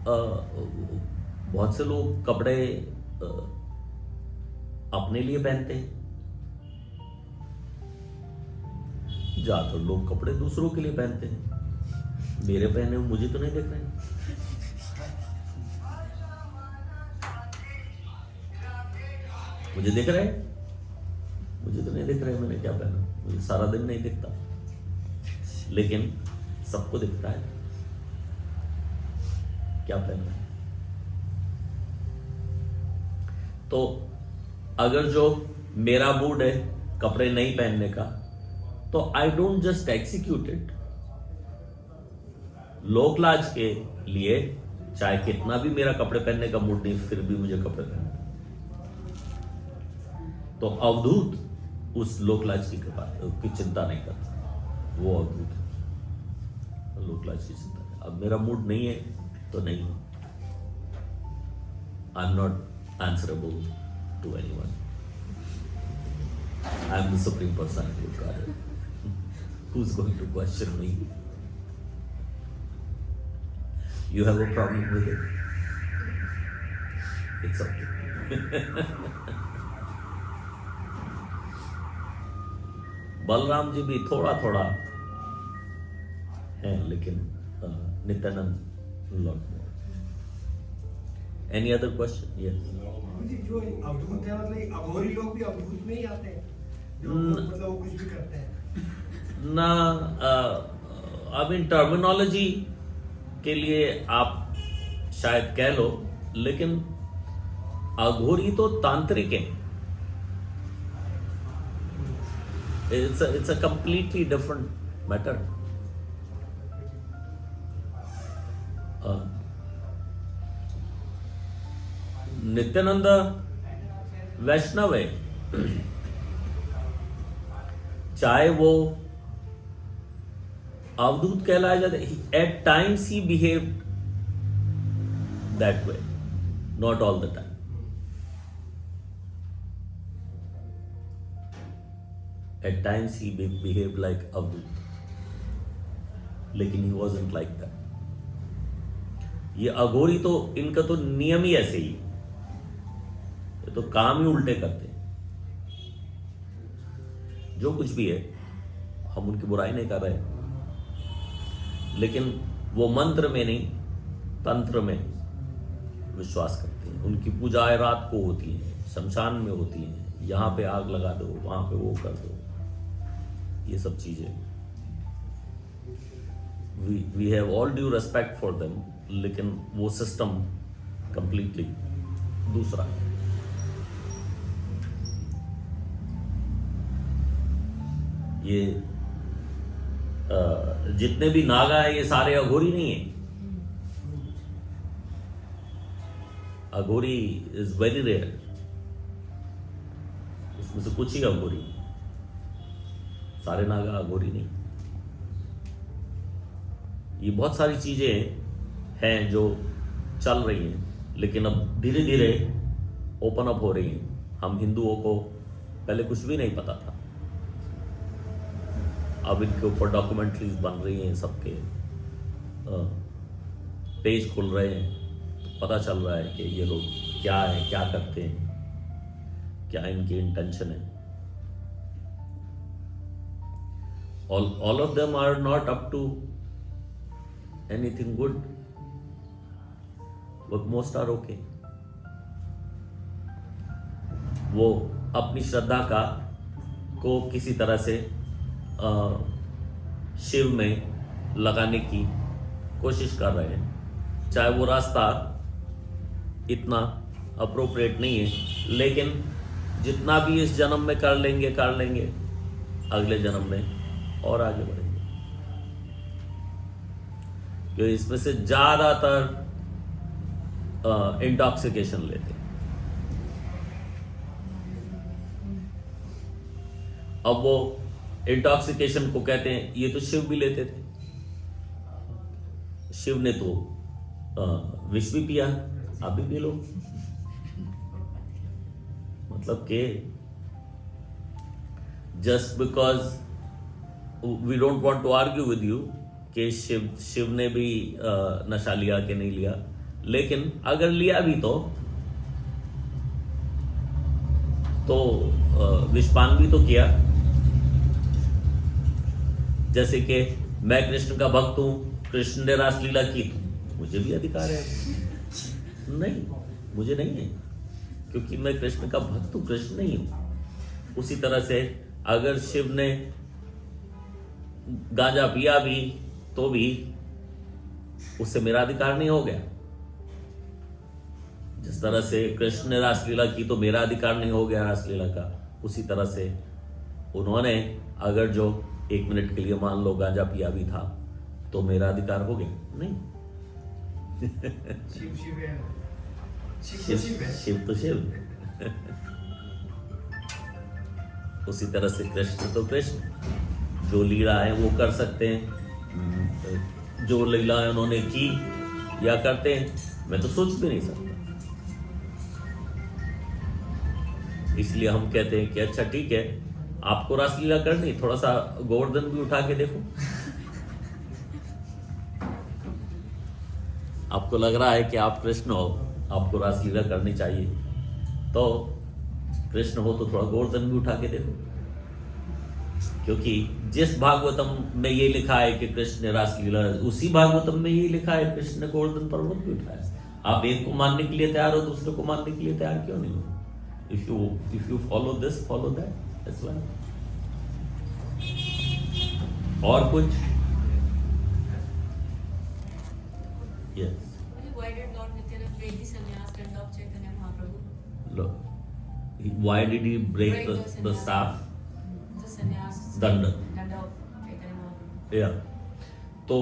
बहुत से लोग कपड़े अपने लिए पहनते हैं, ज्यादातर लोग कपड़े दूसरों के लिए पहनते हैं। मेरे पहने हुए मुझे तो नहीं दिख रहे। मुझे दिख रहे हैं? मुझे तो नहीं दिख रहे मैंने क्या पहना। मुझे सारा दिन नहीं दिखता, लेकिन सबको दिखता है क्या पहनना है। तो अगर जो मेरा मूड है कपड़े नहीं पहनने का, तो I don't just execute it. लोक लाज के लिए चाहे कितना भी मेरा कपड़े पहनने का मूड नहीं, फिर भी मुझे कपड़े पहनने। तो अवधूत उस लोकलाज की चिंता नहीं करता, वो अवधूत है। लोकलाज की चिंता है। अब मेरा मूड नहीं है तो नहीं, I am not answerable to anyone. I am the supreme personality of God. Who is going to question me? You have a problem with it? It's okay. Balram ji भी थोड़ा थोड़ा है, लेकिन Nityanand lot more. Any other question? Yes. जी, जो अवधूत है मतलब अघोरी लोग भी अवधूत में ही आते हैं, जो मतलब वो कुछ भी करते हैं ना। अब इन टर्मिनोलॉजी के लिए आप शायद कह लो, लेकिन अघोरी तो तांत्रिक है। It's a completely different matter. Nityanand वैष्णव है, चाहे वो अवधूत कहलाया जाता है, at times he behave that way, not all the time. At times he behave like अवधूत, लेकिन ही वॉजंट लाइक दैट। ये अघोरी तो इनका तो नियम ही ऐसे ही, ये तो काम ही उल्टे करते हैं। जो कुछ भी है, हम उनकी बुराई नहीं कर रहे, लेकिन वो मंत्र में नहीं, तंत्र में विश्वास करते हैं। उनकी पूजाएं रात को होती हैं, शमशान में होती हैं, यहां पे आग लगा दो, वहां पे वो कर दो, ये सब चीजें। We have all due respect for them, लेकिन वो सिस्टम कंप्लीटली दूसरा है। ये जितने भी नागा है, ये सारे अघोरी नहीं है। अघोरी इज वेरी रेयर, उसमें से कुछ ही अघोरी, सारे नागा अघोरी नहीं। ये बहुत सारी चीजें हैं जो चल रही हैं, लेकिन अब धीरे धीरे ओपन अप हो रही हैं। हम हिंदुओं को पहले कुछ भी नहीं पता था, अब इनके ऊपर डॉक्यूमेंट्रीज बन रही हैं, सबके पेज खुल रहे हैं, तो पता चल रहा है कि ये लोग क्या है, क्या करते हैं, क्या इनकी इंटेंशन है। all of them are not up to anything good, but most are okay. वो अपनी श्रद्धा को किसी तरह से शिव में लगाने की कोशिश कर रहे हैं, चाहे वो रास्ता इतना अप्रोप्रिएट नहीं है, लेकिन जितना भी इस जन्म में कर लेंगे अगले जन्म में और आगे बढ़ेंगे। क्योंकि इसमें से ज्यादातर इंटॉक्सिकेशन लेते हैं। अब वो इंटॉक्सिकेशन को कहते हैं, ये तो शिव भी लेते थे। शिव ने तो विष भी पिया, आप भी पी लो। मतलब के just because we don't want to argue with you कि शिव ने भी नशा लिया कि नहीं लिया, लेकिन अगर लिया भी तो विषपान भी तो किया। जैसे कि मैं कृष्ण का भक्त हूं, कृष्ण ने रासलीला की, तो मुझे भी अधिकार है? नहीं, मुझे नहीं है, क्योंकि मैं कृष्ण का भक्त हूं, कृष्ण नहीं हूं। उसी तरह से अगर शिव ने गांजा पिया भी तो भी उससे मेरा अधिकार नहीं हो गया। जिस तरह से कृष्ण ने रासलीला की तो मेरा अधिकार नहीं हो गया रासलीला का, उसी तरह से उन्होंने अगर जो 1 मिनट के लिए मान लो गांजा पिया भी था तो मेरा अधिकार हो गया? नहीं। शिव तो शिव। उसी तरह से कृष्ण तो कृष्ण, जो लीला है वो कर सकते हैं, जो लीला उन्होंने की या करते हैं, मैं तो सोच भी नहीं सकता। इसलिए हम कहते हैं कि अच्छा ठीक है, आपको रासलीला करनी, थोड़ा सा गोवर्धन भी उठा के देखो। आपको लग रहा है कि आप कृष्ण हो, आपको रासलीला करनी चाहिए, तो कृष्ण हो तो थोड़ा गोवर्धन भी उठा के देखो, क्योंकि जिस भागवतम में ये लिखा है कि कृष्ण ने रासलीला, उसी भागवतम में ये लिखा है कृष्ण ने गोवर्धन पर्वत भी उठाया। आप एक को मानने के लिए तैयार हो, दूसरे को मानने के लिए तैयार क्यों नहीं हो? If you follow this, follow that as well. और कुछ? Yes. Why did Lord Nityananda break the sannyas danda of Chaitanya Mahaprabhu? Why did he break the sannyas. staff? The sannyas Danda. danda of Chaitanya Mahaprabhu. या तो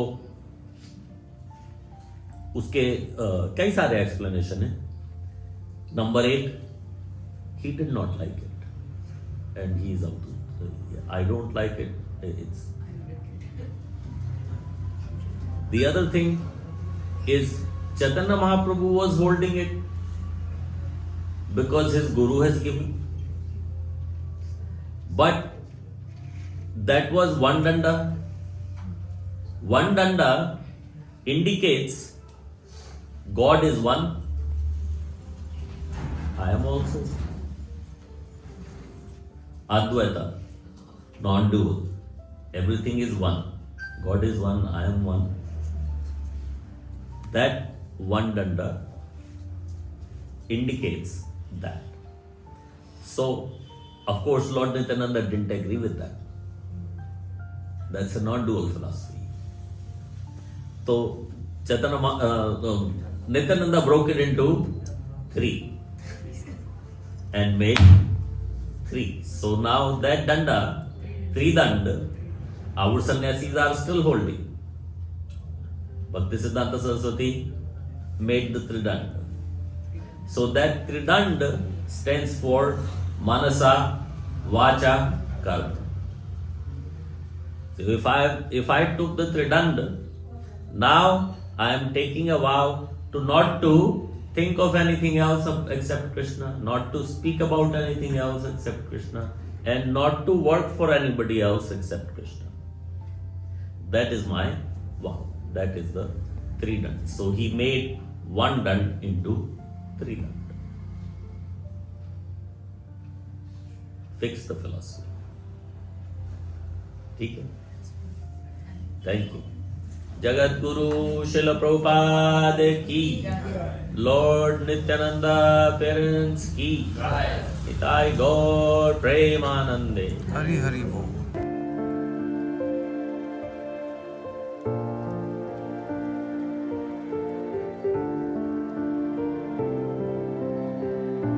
उसके कई सारे explanation है। Number 1, he did not like it and he is out. I don't like it. It's the other thing is Chaitanya Mahaprabhu was holding it because his guru has given, but that was one danda. One danda indicates God is one, I am also. Advaita, non-dual. Everything is one. God is one, I am one. That one danda indicates that. So, of course, Lord Nityananda didn't agree with that. That's a non-dual philosophy. So, Nityananda broke it into 3 and made 3. So now that danda, 3 danda, our sannyasis are still holding. Bhaktisiddhanta Saraswati made the Tridanda. So that Tridanda stands for Manasa, Vacha, Karma. So if I took the Tridanda, now I am taking a vow to not to think of anything else except Krishna, not to speak about anything else except Krishna, and not to work for anybody else except Krishna. That is my vow. That is the 3 dand. So he made 1 dand into 3 dand. Fix the philosophy. ठीक है? Thank you. Jagat Guru शिल प्रभुपाद की, Lord Nityananda parents की, निताई गौर प्रेमानंदे। हरि हरि बोल।